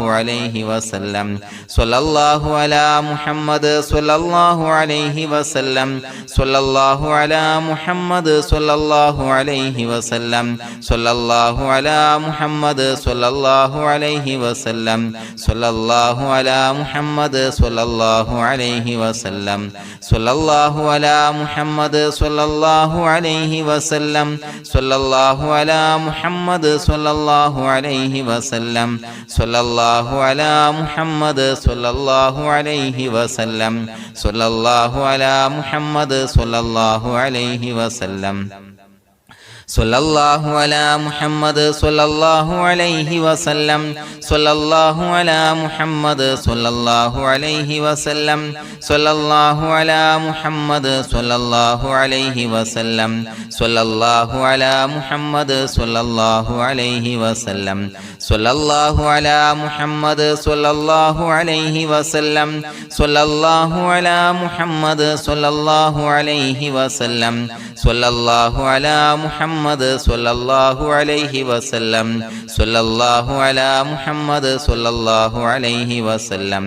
സ്വല്ലല്ലാഹു അലൈഹി വസല്ലം സ്വല്ലല്ലാഹു അലാ മുഹമ്മദ് സ്വല്ലല്ലാഹു അലൈഹി വസല്ലം സ്വല്ലല്ലാഹു അലാ മുഹമ്മദ് സ്വല്ലല്ലാഹു അലൈഹി വസല്ലം സ്വല്ലല്ലാഹു അലാ മുഹമ്മദ് സ്വല്ലല്ലാഹു അലൈഹി വസല്ലം സ്വല്ലല്ലാഹു അലാ മുഹമ്മദ് സ്വല്ലല്ലാഹു അലൈഹി വസല്ലം സ്വല്ലല്ലാഹു അലാ മുഹമ്മദ് സ്വല്ലല്ലാഹു അലൈഹി വസല്ലം സ്വല്ലല്ലാഹു അലാ മുഹമ്മദ് സ്വല്ലല്ലാഹു അലൈഹി വസല്ലം സ്വല്ലല്ലാഹു അലാ മുഹമ്മദ് സ്വല്ലല്ലാഹു അലൈഹി വസല്ലം സ്വല്ലല്ലാഹു അലാ മുഹമ്മദ് സ്വല്ലല്ലാഹു അലൈഹി വസല്ലം സ്വല്ലല്ലാഹു അലാ മുഹമ്മദ് സ്വല്ലല്ലാഹു അലൈഹി വസല്ലം സ്വല്ലല്ലാഹു അലാ മുഹമ്മദ് സ്വല്ലല്ലാഹു അലൈഹി വസല്ലം സ്വല്ലല്ലാഹു അലാ മുഹമ്മദ് സ്വല്ലല്ലാഹു അലൈഹി വസല്ലം സ്വല്ലല്ലാഹു അലാ മുഹമ്മദ് സ്വല്ലല്ലാഹു അലൈഹി വസല്ലം സ്വല്ലല്ലാഹു അലാ മുഹമ്മദ് സ്വല്ലല്ലാഹു അലൈഹി വസല്ലം സ്വല്ലല്ലാഹു അലാ മുഹമ്മദ് സ്വല്ലല്ലാഹു അലൈഹി വസല്ലം സ്വല്ലല്ലാഹു അലാ മുഹമ്മദ് സ്വല്ലല്ലാഹു അലൈഹി വസല്ലം സ്വല്ലല്ലാഹു അലാ മുഹമ്മദ് സ്വല്ലല്ലാഹു അലൈഹി വസല്ലം സ്വല്ലല്ലാഹു അലാ മുഹമ്മദ് സ്വല്ലല്ലാഹു അലൈഹി വസല്ലം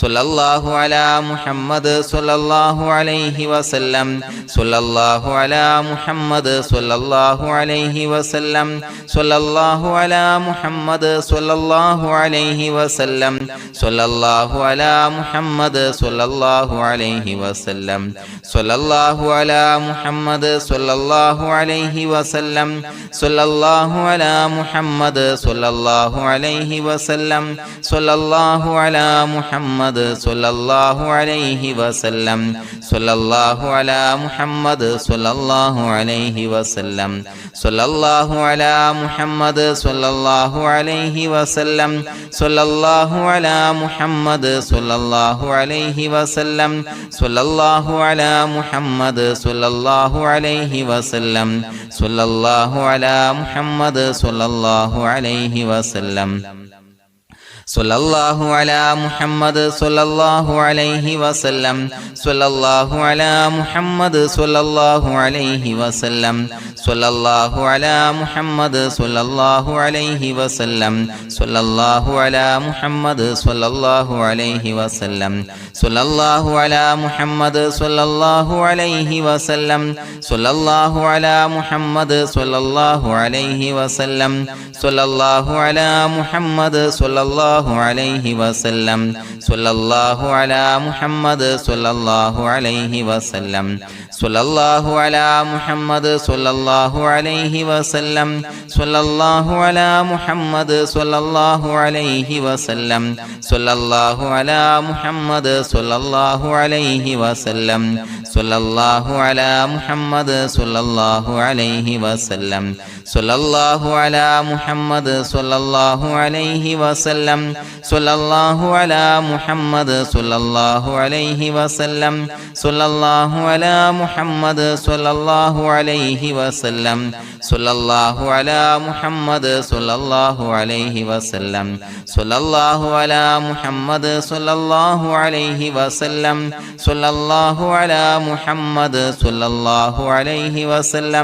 സ്വല്ലല്ലാഹു അലാ മുഹമ്മദ് സ്വല്ലല്ലാഹു അലൈഹി വസല്ലം സ്വല്ലല്ലാഹു അലാ മുഹമ്മദ് സ്വല്ലല്ലാഹു അലൈഹി വസല്ലം സ്വല്ലല്ലാഹു അലാ മുഹമ്മദ് സ്വല്ലല്ലാഹു അലൈഹി വസല്ലം സ്വല്ലല്ലാഹു അലാ മുഹമ്മദ് സ്വല്ലല്ലാഹു അലൈഹി വസല്ലം സ്വല്ലല്ലാഹു അലാ മുഹമ്മദ് സ്വല്ലല്ലാഹു അലൈഹി വസല്ലം സ്വല്ലല്ലാഹു അലാ മുഹമ്മദ് സ്വല്ലല്ലാഹു അലൈഹി വസല്ലം സ്വല്ലല്ലാഹു അലാ മുഹമ്മദ് സ്വല്ലല്ലാഹു അലൈഹി വസല്ലം സ്വല്ലല്ലാഹു അലാ മുഹമ്മദ് സ്വല്ലല്ലാഹു അലൈഹി വസല്ലം സ്വല്ലല്ലാഹു അലാ മുഹമ്മദ് സ്വല്ലല്ലാഹു അലൈഹി വസല്ലം സ്വല്ലല്ലാഹു അലാ മുഹമ്മദ് സ്വല്ലല്ലാഹു അലൈഹി വസല്ലം സ്വല്ലല്ലാഹു അലാ മുഹമ്മദ് സ്വല്ലല്ലാഹു അലൈഹി വസല്ലം സ്വല്ലല്ലാഹു അലാ മുഹമ്മദ് സ്വല്ലല്ലാഹു അലൈഹി വസല്ലം സ്വല്ലല്ലാഹു അലാ മുഹമ്മദ് സ്വല്ലല്ലാഹു അലൈഹി വസല്ലം സ്വല്ലല്ലാഹു അലാ മുഹമ്മദ് സ്വല്ലല്ലാഹു അലൈഹി വസല്ലം സ്വല്ലല്ലാഹു അലാ മുഹമ്മദ് സ്വല്ലല്ലാഹു അലൈഹി വസല്ലം സ്വല്ലല്ലാഹു അലാ മുഹമ്മദ് സ്വല്ലല്ലാഹു അലൈഹി വസല്ലം സ്വല്ലല്ലാഹു അലാ മുഹമ്മദ് സ്വല്ലല്ലാഹു അലൈഹി വസല്ലം സ്വല്ലല്ലാഹു അലാ മുഹമ്മദ് സ്വല്ലല്ലാഹു അലൈഹി വസല്ലം സ്വല്ലല്ലാഹു അലാ മുഹമ്മദ് സ്വല്ലല്ലാഹു അലൈഹി വസല്ലം സ്വല്ലല്ലാഹു അലാ മുഹമ്മദ് സ്വല്ലല്ലാഹു അലൈഹി വസല്ലം സ്വല്ലല്ലാഹു അലാ മുഹമ്മദ് സ്വല്ലല്ലാഹു അലൈഹി വസല്ലം സ്വല്ലല്ലാഹു അലാ മുഹമ്മദ് സ്വല്ലല്ലാഹു അലൈഹി വസല്ലം സ്വല്ലല്ലാഹു അലാ മുഹമ്മദ് സ്വല്ലല്ലാഹു അലൈഹി വസല്ലം സ്വല്ലല്ലാഹു അലാ മുഹമ്മദ് സ്വല്ലല്ലാഹു അലൈഹി വസല്ലം സ്വല്ലല്ലാഹു അലാ മുഹമ്മദ് സ്വല്ലല്ലാഹു അലൈഹി വസല്ലം സ്വല്ലല്ലാഹു അലാ മുഹമ്മദ് സ്വല്ലല്ലാഹു അലൈഹി വസല്ലം സ്വല്ലല്ലാഹു അലാ മുഹമ്മദ് സ്വല്ലല്ലാഹു അലൈഹി വസല്ലം സ്വല്ലല്ലാഹു അലാ മുഹമ്മദ് സ്വല്ലല്ലാഹു അലൈഹി വസല്ലം സ്വല്ലല്ലാഹു അലാ മുഹമ്മദ് സ്വല്ലല്ലാഹു അലൈഹി വസല്ലം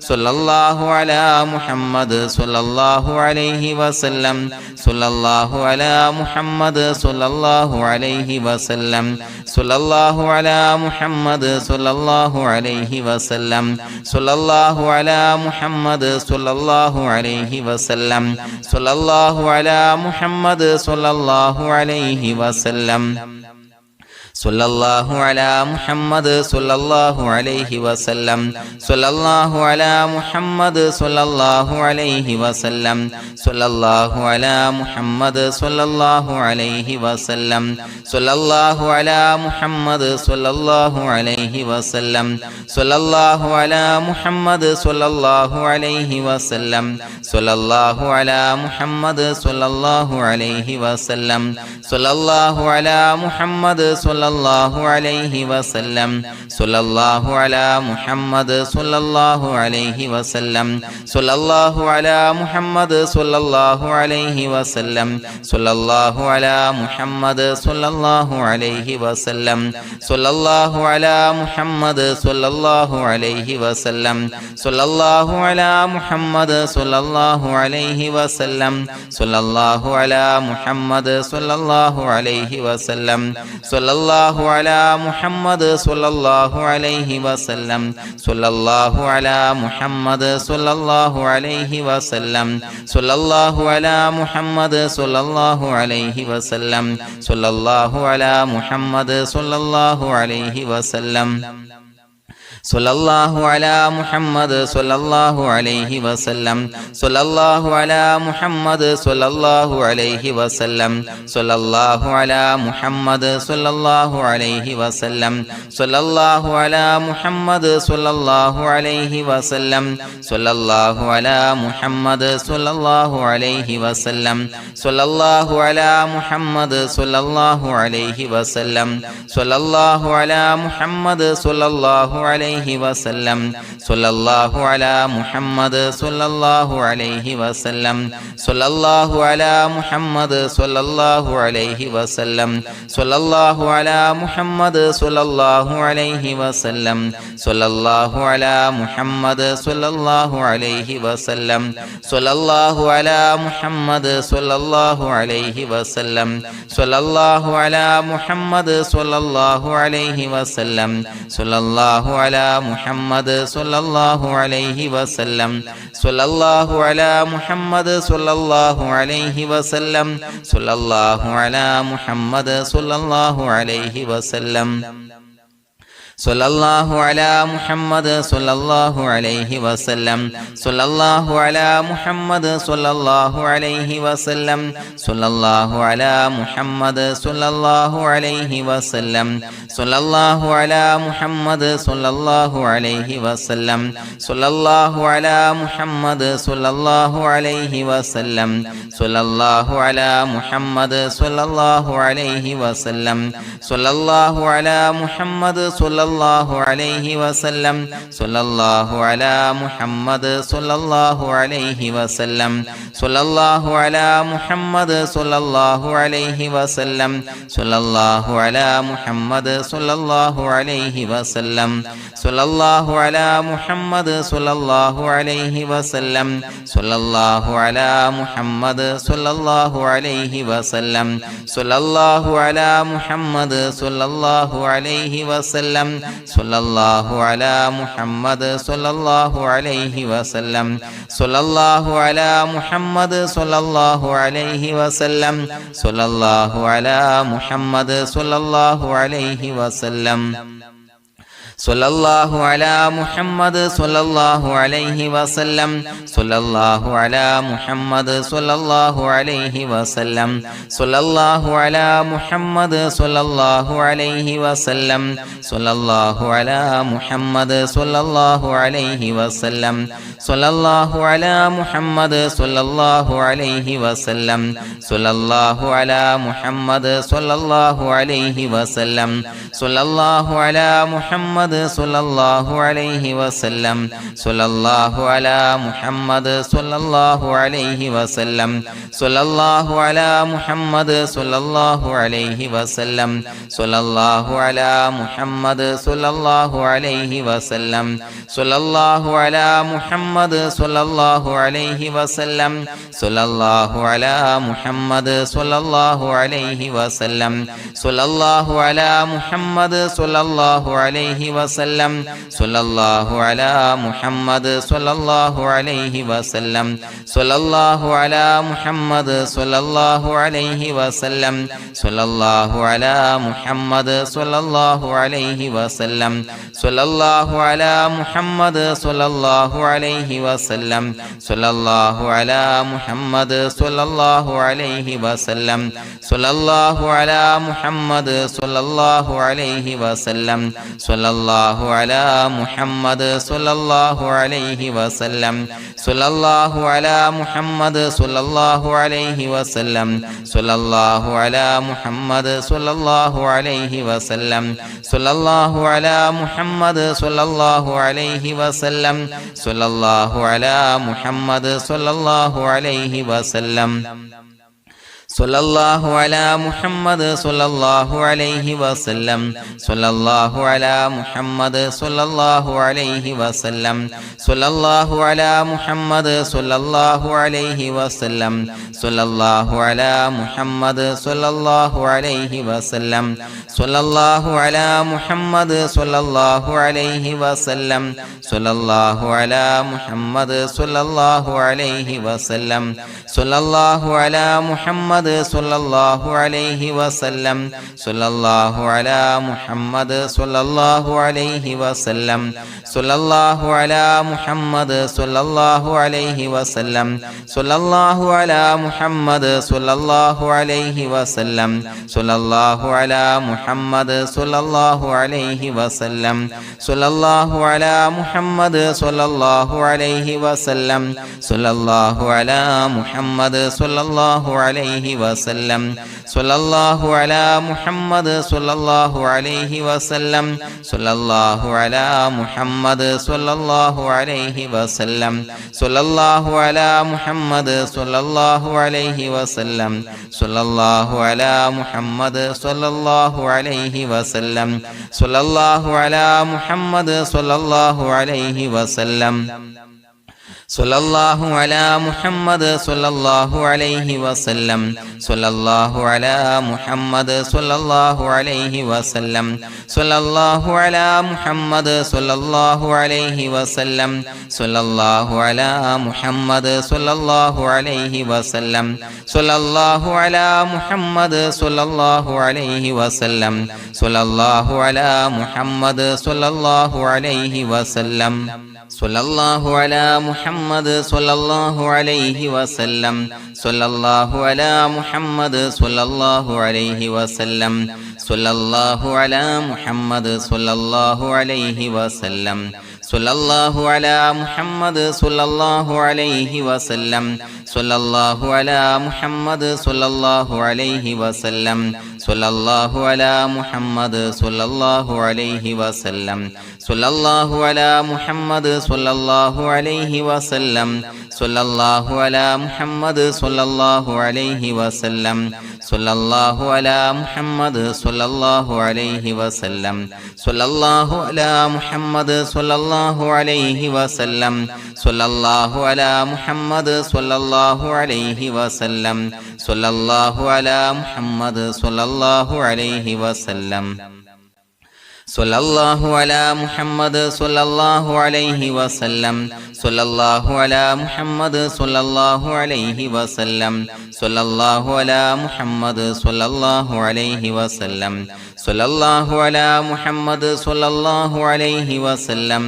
സ്വല്ലല്ലാഹു അലാ മുഹമ്മദ് സ്വല്ലല്ലാഹു അലൈഹി വസല്ലം സ്വല്ലല്ലാഹു അലാ മുഹമ്മദ് സ്വല്ലല്ലാഹു അലൈഹി വസല്ലം സ്വല്ലല്ലാഹു അലാ മുഹമ്മദ് സ്വല്ലല്ലാഹു അലൈഹി വസല്ലം സ്വല്ലല്ലാഹു അലാ മുഹമ്മദ് സ്വല്ലല്ലാഹു അലൈഹി വസല്ലം സ്വല്ലല്ലാഹു അലാ മുഹമ്മദ് സ്വല്ലല്ലാഹു അലൈഹി വസല്ലം സ്വല്ലല്ലാഹു അലാ മുഹമ്മദ് സ്വല്ലല്ലാഹു അലൈഹി വസല്ലം സ്വല്ലല്ലാഹു അലാ മുഹമ്മദ് സ്വല്ലല്ലാഹു അലൈഹി വസല്ലം സ്വല്ലല്ലാഹു അലാ മുഹമ്മദ് സ്വല്ലല്ലാഹു അലൈഹി വസല്ലം സ്വല്ലല്ലാഹു അലാ മുഹമ്മദ് സ്വല്ലല്ലാഹു അലൈഹി വസല്ലം സ്വല്ലല്ലാഹു അലാ മുഹമ്മദ് സ്വല്ലല്ലാഹു അലൈഹി വസല്ലം സ്വല്ലല്ലാഹു അലാ മുഹമ്മദ് സ്വല്ലല്ലാഹു അലൈഹി വസല്ലം സ്വല്ലല്ലാഹു അലാ മുഹമ്മദ് സ്വല്ലല്ലാഹു അലൈഹി വസല്ലം സ്വല്ലല്ലാഹു അലാ മുഹമ്മദ് സ്വല്ലല്ലാഹു അലൈഹി വസല്ലം സ്വല്ലല്ലാഹു അലാ മുഹമ്മദ് സ്വല്ലല്ലാഹു അലൈഹി വസല്ലം സ്വല്ലല്ലാഹു അലാ മുഹമ്മദ് സ്വല്ലല്ലാഹു അലൈഹി വസല്ലം സ്വല്ലല്ലാഹു അലാ മുഹമ്മദ് സ്വല്ലല്ലാഹു അലൈഹി വസല്ലം സ്വല്ലല്ലാഹു അലാ മുഹമ്മദ് സ്വല്ലല്ലാഹു അലൈഹി വസല്ലം സ്വല്ലല്ലാഹു അലാ മുഹമ്മദ് സ്വല്ലല്ലാഹു അലൈഹി വസല്ലം സ്വല്ലല്ലാഹു അലാ മുഹമ്മദ് സ്വല്ലല്ലാഹു അലൈഹി വസല്ലം സ്വല്ലല്ലാഹു അലാ മുഹമ്മദ് സ്വല്ലല്ലാഹു അലൈഹി വസല്ലം സ്വല്ലല്ലാഹു അലാ മുഹമ്മദ് സ്വല്ലല്ലാഹു അലൈഹി വസല്ലം സ്വല്ലല്ലാഹു അലാ മുഹമ്മദ് സ്വല്ലല്ലാഹു അലൈഹി വസല്ലം സ്വല്ലല്ലാഹു അലാ മുഹമ്മദ് സ്വല്ലല്ലാഹു അലൈഹി വസല്ലം സ്വല്ലല്ലാഹു അലാ മുഹമ്മദ് സ്വല്ലല്ലാഹു അലൈഹി വസല്ലം സ്വല്ലല്ലാഹു അലാ മുഹമ്മദ് സ്വല്ലല്ലാഹു അലൈഹി വസല്ലം സ്വല്ലല്ലാഹു അലാ മുഹമ്മദ് സ്വല്ലല്ലാഹു അലൈഹി വസല്ലം സ്വല്ലല്ലാഹു അലാ മുഹമ്മദ് സ്വല്ലല്ലാഹു അലൈഹി വസല്ലം സ്വല്ലല്ലാഹു അലാ മുഹമ്മദ് സ്വല്ലല്ലാഹു അലൈഹി വസല്ലം സ്വല്ലല്ലാഹു അലാ മുഹമ്മദ് സ്വല്ലല്ലാഹു അലൈഹി വസല്ലം സ്വല്ലല്ലാഹു അലാ മുഹമ്മദ് സ്വല്ലല്ലാഹു അലൈഹി വസല്ലം സ്വല്ലല്ലാഹു അലാ മുഹമ്മദ് സ്വല്ലല്ലാഹു അലൈഹി വസല്ലം സ്വല്ലല്ലാഹു അലാ മുഹമ്മദ് സ്വല്ലല്ലാഹു അലൈഹി വസല്ലം സ്വല്ലല്ലാഹു അലാ മുഹമ്മദ് സ്വല്ലല്ലാഹു അലൈഹി വസല്ലം സ്വല്ലല്ലാഹു അലാ മുഹമ്മദ് സ്വല്ലല്ലാഹു അലൈഹി വസല്ലം സ്വല്ലല്ലാഹു അലാ മുഹമ്മദ് സ്വല്ലല്ലാഹു അലൈഹി വസല്ലം സ്വല്ലല്ലാഹു അലാ മുഹമ്മദ് സ്വല്ലല്ലാഹു അലൈഹി വസല്ലം സ്വല്ലല്ലാഹു അലാ മുഹമ്മദ് സ്വല്ലല്ലാഹു അലൈഹി വസല്ലം സ്വല്ലല്ലാഹു അലാ മുഹമ്മദ് സ്വല്ലല്ലാഹു അലൈഹി വസല്ലം സ്വല്ലല്ലാഹു അലാ മുഹമ്മദ് സ്വല്ലല്ലാഹു അലൈഹി വസല്ലം സ്വല്ലല്ലാഹു അലാ മുഹമ്മദ് സ്വല്ലല്ലാഹു അലൈഹി വസല്ലം സ്വല്ലല്ലാഹു അലാ മുഹമ്മദ് സ്വല്ലല്ലാഹു അലൈഹി വസല്ലം സ്വല്ലല്ലാഹു അലാ മുഹമ്മദ് സ്വല്ലല്ലാഹു അലൈഹി വസല്ലം സ്വല്ലല്ലാഹു അലാ മുഹമ്മദ് സ്വല്ലല്ലാഹു അലൈഹി വസല്ലം സ്വല്ലല്ലാഹു അലാ മുഹമ്മദ് സ്വല്ലല്ലാഹു അലൈഹി വസല്ലം സ്വല്ലല്ലാഹു അലാ മുഹമ്മദ് സ്വല്ലല്ലാഹു അലൈഹി വസല്ലം സ്വല്ലല്ലാഹു അലാ മുഹമ്മദ് സ്വല്ലല്ലാഹു അലൈഹി വസല്ലം സ്വല്ലല്ലാഹു അലാ മുഹമ്മദ് സ്വല്ലല്ലാഹു അലൈഹി വസല്ലം സ്വല്ലല്ലാഹു അലാ മുഹമ്മദ് സ്വല്ലല്ലാഹു അലൈഹി വസല്ലം സ്വല്ലല്ലാഹു അലാ മുഹമ്മദ് സ്വല്ലല്ലാഹു അലൈഹി വസല്ലം സ്വല്ലല്ലാഹു അലാ മുഹമ്മദ് സ്വല്ലല്ലാഹു അലൈഹി വസല്ലം സ്വല്ലല്ലാഹു അലാ മുഹമ്മദ് സ്വല്ലല്ലാഹു അലൈഹി വസല്ലം സ്വല്ലല്ലാഹു അലാ മുഹമ്മദ് സ്വല്ലല്ലാഹു അലൈഹി വസല്ലം സ്വല്ലല്ലാഹു അലാ മുഹമ്മദ് സ്വല്ലല്ലാഹു അലൈഹി വസല്ലം സ്വല്ലല്ലാഹു അലാ മുഹമ്മദ് സ്വല്ലല്ലാഹു അലൈഹി വസല്ലം സ്വല്ലല്ലാഹു അലാ മുഹമ്മദ് സ്വല്ലല്ലാഹു അലൈഹി വസല്ലം സ്വല്ലല്ലാഹു അലാ മുഹമ്മദ് സ്വല്ലല്ലാഹു അലൈഹി വസല്ലം സ്വല്ലല്ലാഹു അലാ മുഹമ്മദ് സ്വല്ലല്ലാഹു അലൈഹി വസല്ലം സ്വല്ലല്ലാഹു അലാ മുഹമ്മദ് സ്വല്ലല്ലാഹു അലൈഹി വസല്ലം സ്വല്ലല്ലാഹു അലാ മുഹമ്മദ് സ്വല്ലല്ലാഹു അലൈഹി വസല്ലം സ്വല്ലല്ലാഹു അലാ മുഹമ്മദ് സ്വല്ലല്ലാഹു അലൈഹി വസല്ലം സ്വല്ലല്ലാഹു അലാ മുഹമ്മദ് സ്വല്ലല്ലാഹു അലൈഹി വസല്ലം സ്വല്ലല്ലാഹു അലാ മുഹമ്മദ് സ്വല്ലല്ലാഹു അലൈഹി വസല്ലം സ്വല്ലല്ലാഹു അലാ മുഹമ്മദ് സ്വല്ലല്ലാഹു അലൈഹി വസല്ലം സ്വല്ലല്ലാഹു അലാ മുഹമ്മദ് സ്വല്ലല്ലാഹു അലൈഹി വസല്ലം സ്വല്ലല്ലാഹു അലാ മുഹമ്മദ് സ്വല്ലല്ലാഹു അലൈഹി വസല്ലം സ്വല്ലല്ലാഹു അലാ മുഹമ്മദ് സ്വല്ലല്ലാഹു അലൈഹി വസല്ലം സ്വല്ലല്ലാഹു അലാ മുഹമ്മദ് സ്വല്ലല്ലാഹു അലൈഹി വസല്ലം സ്വല്ലല്ലാഹു അലാ മുഹമ്മദ് സ്വല്ലല്ലാഹു അലൈഹി വസല്ലം സ്വല്ലല്ലാഹു അലാ മുഹമ്മദ് സ്വല്ലല്ലാഹു അലൈഹി വസല്ലം സ്വല്ലല്ലാഹു അലാ മുഹമ്മദ് സ്വല്ലല്ലാഹു അലൈഹി വസല്ലം സ്വല്ലല്ലാഹു അലാ മുഹമ്മദ് സ്വല്ലല്ലാഹു അലൈഹി വസല്ലം സ്വല്ലല്ലാഹു അലാ മുഹമ്മദ് സ്വല്ലല്ലാഹു അലൈഹി വസല്ലം സ്വല്ലല്ലാഹു അലാ മുഹമ്മദ് സ്വല്ലല്ലാഹു അലൈഹി വസല്ലം സ്വല്ലല്ലാഹു സ്വല്ലല്ലാഹു അലാ മുഹമ്മദ് സ്വല്ലല്ലാഹു അലൈഹി വസല്ലം സ്വല്ലല്ലാഹു അലാ മുഹമ്മദ് സ്വല്ലല്ലാഹു അലൈഹി വസല്ലം സ്വല്ലല്ലാഹു അലാ മുഹമ്മദ് സ്വല്ലല്ലാഹു അലൈഹി വസല്ലം സ്വല്ലല്ലാഹു അലാ മുഹമ്മദ് സ്വല്ലല്ലാഹു അലൈഹി വസല്ലം സ്വല്ലല്ലാഹു അലാ മുഹമ്മദ് സ്വല്ലല്ലാഹു അലൈഹി വസല്ലം സ്വല്ലല്ലാഹു അലാ മുഹമ്മദ് സ്വല്ലല്ലാഹു അലൈഹി വസല്ലം സ്വല്ലല്ലാഹു അലാ മുഹമ്മദ് സ്വല്ലല്ലാഹു അലൈഹി വസല്ലം സ്വല്ലല്ലാഹു അലാ മുഹമ്മദ് സ്വല്ലല്ലാഹു അലൈഹി വസല്ലം സ്വല്ലല്ലാഹു അലാ മുഹമ്മദ് സ്വല്ലല്ലാഹു അലൈഹി വസല്ലം സ്വല്ലല്ലാഹു അലാ മുഹമ്മദ് സ്വല്ലല്ലാഹു അലൈഹി വസല്ലം സ്വല്ലല്ലാഹു അലാ മുഹമ്മദ് സ്വല്ലല്ലാഹു അലൈഹി വസല്ലം സ്വല്ലല്ലാഹു അലാ മുഹമ്മദ് സ്വല്ലല്ലാഹു അലൈഹി വസല്ലം സ്വല്ലല്ലാഹു അലാ മുഹമ്മദ് സ്വല്ലല്ലാഹു അലൈഹി വസല്ലം സ്വല്ലല്ലാഹു അലാ മുഹമ്മദ് സ്വല്ലല്ലാഹു അലൈഹി വസല്ലം സ്വല്ലല്ലാഹു അലാ മുഹമ്മദ് സ്വല്ലല്ലാഹു അലൈഹി വസല്ലം സ്വല്ലല്ലാഹു അലാ മുഹമ്മദ് സ്വല്ലല്ലാഹു അലൈഹി വസല്ലം സ്വല്ലല്ലാഹു അലാ മുഹമ്മദ് സ്വല്ലല്ലാഹു അലൈഹി വസല്ലം സ്വല്ലല്ലാഹു അലാ മുഹമ്മദ് സ്വല്ലല്ലാഹു അലൈഹി വസല്ലം സ്വല്ലല്ലാഹു അലാ മുഹമ്മദ് സ്വല്ലല്ലാഹു അലൈഹി വസല്ലം സ്വല്ലല്ലാഹു അലാ മുഹമ്മദ് സ്വല്ലല്ലാഹു അലൈഹി വസല്ലം സ്വല്ലല്ലാഹു അലാ മുഹമ്മദ് സ്വല്ലല്ലാഹു അലൈഹി വസല്ലം സ്വല്ലല്ലാഹു അലാ മുഹമ്മദ് സ്വല്ലല്ലാഹു അലൈഹി വസല്ലം സ്വല്ലല്ലാഹു അലാ മുഹമ്മദ് സ്വല്ലല്ലാഹു അലൈഹി വസല്ലം സ്വല്ലല്ലാഹു അലാ മുഹമ്മദ് സ്വല്ലല്ലാഹു അലൈഹി വസല്ലം സ്വല്ലല്ലാഹു അലാ മുഹമ്മദ് സ്വല്ലല്ലാഹു അലൈഹി വസല്ലം സ്വല്ലല്ലാഹു അലാ മുഹമ്മദ് സ്വല്ലല്ലാഹു അലൈഹി വസല്ലം സ്വല്ലല്ലാഹു അലാ മുഹമ്മദ് സ്വല്ലല്ലാഹു അലൈഹി വസല്ലം സ്വല്ലല്ലാഹു അലാ മുഹമ്മദ് സ്വല്ലല്ലാഹു അലൈഹി വസല്ലം സ്വല്ലല്ലാഹു അലാ മുഹമ്മദ് സ്വല്ലല്ലാഹു അലൈഹി വസല്ലം സ്വല്ലല്ലാഹു അലാ മുഹമ്മദ് സ്വല്ലല്ലാഹു അലൈഹി വസല്ലം സ്വല്ലല്ലാഹു അലാ മുഹമ്മദ് സ്വല്ലല്ലാഹു അലൈഹി വസല്ലം സ്വല്ലല്ലാഹു അലാ മുഹമ്മദ് സ്വല്ലല്ലാഹു അലൈഹി വസല്ലം സ്വല്ലല്ലാഹു അലാ മുഹമ്മദ് സ്വല്ലല്ലാഹു അലൈഹി വസല്ലം സ്വല്ലല്ലാഹു അലാ മുഹമ്മദ് സ്വല്ലല്ലാഹു അലൈഹി വസല്ലം സ്വല്ലല്ലാഹു അലാ മുഹമ്മദ് സ്വല്ലല്ലാഹു അലൈഹി വസല്ലം സ്വല്ലല്ലാഹു അലാ മുഹമ്മദ് സ്വല്ലല്ലാഹു അലൈഹി വസല്ലം സ്വല്ലല്ലാഹു അലാ മുഹമ്മദ് സ്വല്ലല്ലാഹു അലൈഹി വസല്ലം സ്വല്ലല്ലാഹു അലാ മുഹമ്മദ് സ്വല്ലല്ലാഹു അലൈഹി വസല്ലം സ്വല്ലല്ലാഹു അലാ മുഹമ്മദ് സ്വല്ലല്ലാഹു അലൈഹി വസല്ലം സ്വല്ലല്ലാഹു അലാ മുഹമ്മദ് സ്വല്ലല്ലാഹു അലൈഹി വസല്ലം സ്വല്ലല്ലാഹു അലാ മുഹമ്മദ് സ്വല്ലല്ലാഹു അലൈഹി വസല്ലം സ്വല്ലല്ലാഹു അലാ മുഹമ്മദ് സ്വല്ലല്ലാഹു അലൈഹി വസല്ലം സ്വല്ലല്ലാഹു അലാ മുഹമ്മദ് സ്വല്ലല്ലാഹു അലൈഹി വസല്ലം സ്വല്ലല്ലാഹു അലാ മുഹമ്മദ് സ്വല്ലല്ലാഹു അലൈഹി വസല്ലം സ്വല്ലല്ലാഹു അലാ മുഹമ്മദ് സ്വല്ലല്ലാഹു അലൈഹി വസല്ലം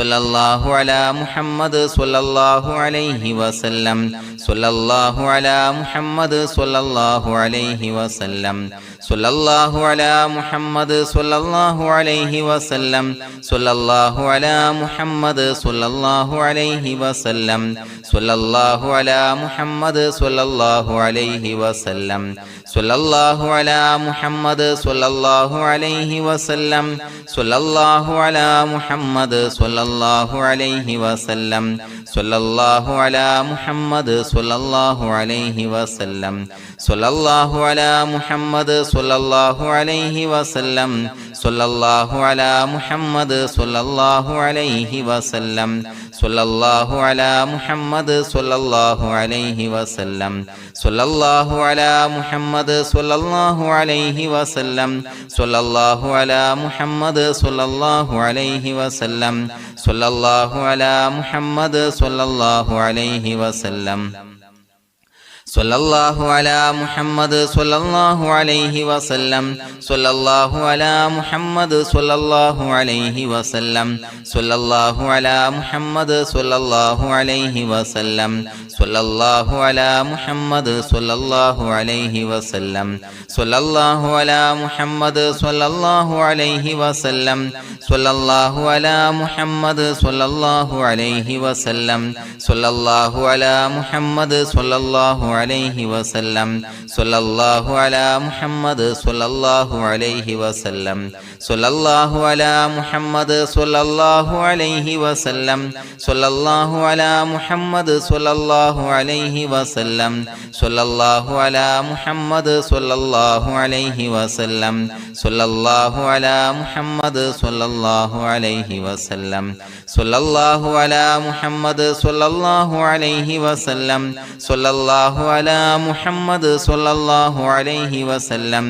സ്വല്ലല്ലാഹു അലാ മുഹമ്മദ് സ്വല്ലല്ലാഹു അലൈഹി വസല്ലം സ്വല്ലല്ലാഹു അലാ മുഹമ്മദ് സ്വല്ലല്ലാഹു അലൈഹി വസല്ലം സ്വല്ലല്ലാഹു അലാ മുഹമ്മദ് സ്വല്ലല്ലാഹു അലൈഹി വസല്ലം സ്വല്ലല്ലാഹു അലാ മുഹമ്മദ് സ്വല്ലല്ലാഹു അലൈഹി വസല്ലം സ്വല്ലല്ലാഹു അലാ മുഹമ്മദ് സ്വല്ലല്ലാഹു അലൈഹി വസല്ലം സ്വല്ലല്ലാഹു അലാ മുഹമ്മദ് സ്വല്ലല്ലാഹു അലൈഹി വസല്ലം സ്വല്ലല്ലാഹു അലാ മുഹമ്മദ് സ്വല്ലല്ലാഹു അലൈഹി വസല്ലം സ്വല്ലല്ലാഹു അലാ മുഹമ്മദ് സ്വല്ലല്ലാഹു അലൈഹി വസല്ലം സ്വല്ലല്ലാഹു അലാ മുഹമ്മദ് സ്വല്ലല്ലാഹു അലൈഹി വസല്ലം സ്വല്ലല്ലാഹു അലാ മുഹമ്മദ് സ്വല്ലല്ലാഹു അലൈഹി വസല്ലം സ്വല്ലല്ലാഹു അലാ മുഹമ്മദ് സ്വല്ലല്ലാഹു അലൈഹി വസല്ലം സ്വല്ലല്ലാഹു അലാ മുഹമ്മദ് സ്വല്ലല്ലാഹു അലൈഹി വസല്ലം സ്വല്ലല്ലാഹു അലാ മുഹമ്മദ് സ്വല്ലല്ലാഹു അലൈഹി വസല്ലം സ്വല്ലല്ലാഹു അലാ മുഹമ്മദ് സ്വല്ലല്ലാഹു അലൈഹി വസല്ലം സ്വല്ലല്ലാഹു അലാ മുഹമ്മദ് സ്വല്ലല്ലാഹു അലൈഹി വസല്ലം സ്വല്ലല്ലാഹു അലാ മുഹമ്മദ് സ്വല്ലല്ലാഹു അലൈഹി വസല്ലം സ്വല്ലല്ലാഹു അലാ മുഹമ്മദ് സ്വല്ലല്ലാഹു അലൈഹി വസല്ലം സ്വല്ലല്ലാഹു അലാ മുഹമ്മദ് സ്വല്ലല്ലാഹു അലൈഹി വസല്ലം സ്വല്ലല്ലാഹു അലാ മുഹമ്മദ് സ്വല്ലല്ലാഹു അലൈഹി വസല്ലം സ്വല്ലല്ലാഹു അലാ മുഹമ്മദ് സ്വല്ലല്ലാഹു അലൈഹി വസല്ലം സ്വല്ലല്ലാഹു അലാ മുഹമ്മദ് സ്വല്ലല്ലാഹു അലൈഹി വസല്ലം സ്വല്ലല്ലാഹു അലാ മുഹമ്മദ് സ്വല്ലല്ലാഹു അലൈഹി വസല്ലം സ്വല്ലല്ലാഹു അലാ മുഹമ്മദ് സ്വല്ലല്ലാഹു അലൈഹി വസല്ലം സ്വല്ലല്ലാഹു അലാ മുഹമ്മദ് സ്വല്ലല്ലാഹു അലൈഹി വസല്ലം സ്വല്ലല്ലാഹു അലാ മുഹമ്മദ് സ്വല്ലല്ലാഹു അലൈഹി വസല്ലം സ്വല്ലല്ലാഹു അലാ മുഹമ്മദ് സ്വല്ലല്ലാഹു അലൈഹി വസല്ലം സ്വല്ലല്ലാഹു അലാ മുഹമ്മദ് സ്വല്ലല്ലാഹു അലൈഹി വസല്ലം സ്വല്ലല്ലാഹു അലാ മുഹമ്മദ് സ്വല്ലല്ലാഹു അലൈഹി വസല്ലം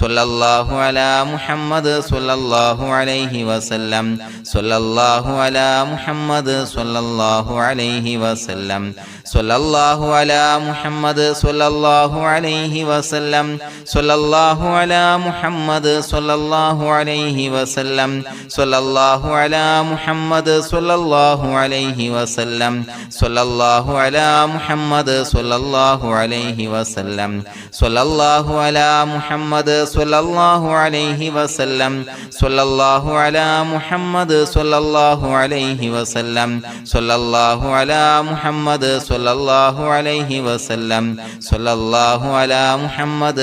സ്വല്ലല്ലാഹു അലാ മുഹമ്മദ് സ്വല്ലല്ലാഹു അലൈഹി വസല്ലം സ്വല്ലല്ലാഹു അലാ മുഹമ്മദ് സ്വല്ലല്ലാഹു അലൈഹി വസല്ലം സ്വല്ലല്ലാഹു അലാ മുഹമ്മദ് സ്വല്ലല്ലാഹു അലൈഹി വസല്ലം സ്വല്ലല്ലാഹു അലാ മുഹമ്മദ് സ്വല്ലല്ലാഹു അലൈഹി വസല്ലം സ്വല്ലല്ലാഹു അലാ മുഹമ്മദ് സ്വല്ലല്ലാഹു അലൈഹി വസല്ലം സ്വല്ലല്ലാഹു അലാ മുഹമ്മദ് സ്വല്ലല്ലാഹു അലൈഹി വസല്ലം സ്വല്ലല്ലാഹു അലാ മുഹമ്മദ് സ്വല്ലല്ലാഹു അലൈഹി വസല്ലം സ്വല്ലല്ലാഹു അലാ മുഹമ്മദ് സ്വല്ലല്ലാഹു അലൈഹി വസല്ലം സ്വല്ലല്ലാഹു അലാ മുഹമ്മദ് സ്വല്ലല്ലാഹു അലൈഹി വസല്ലം സ്വല്ലല്ലാഹു അലാ മുഹമ്മദ് സ്വല്ലല്ലാഹു അലൈഹി വസല്ലം സ്വല്ലല്ലാഹു അലാ മുഹമ്മദ് സ്വല്ലല്ലാഹു അലൈഹി വസല്ലം സ്വല്ലല്ലാഹു അലാ മുഹമ്മദ്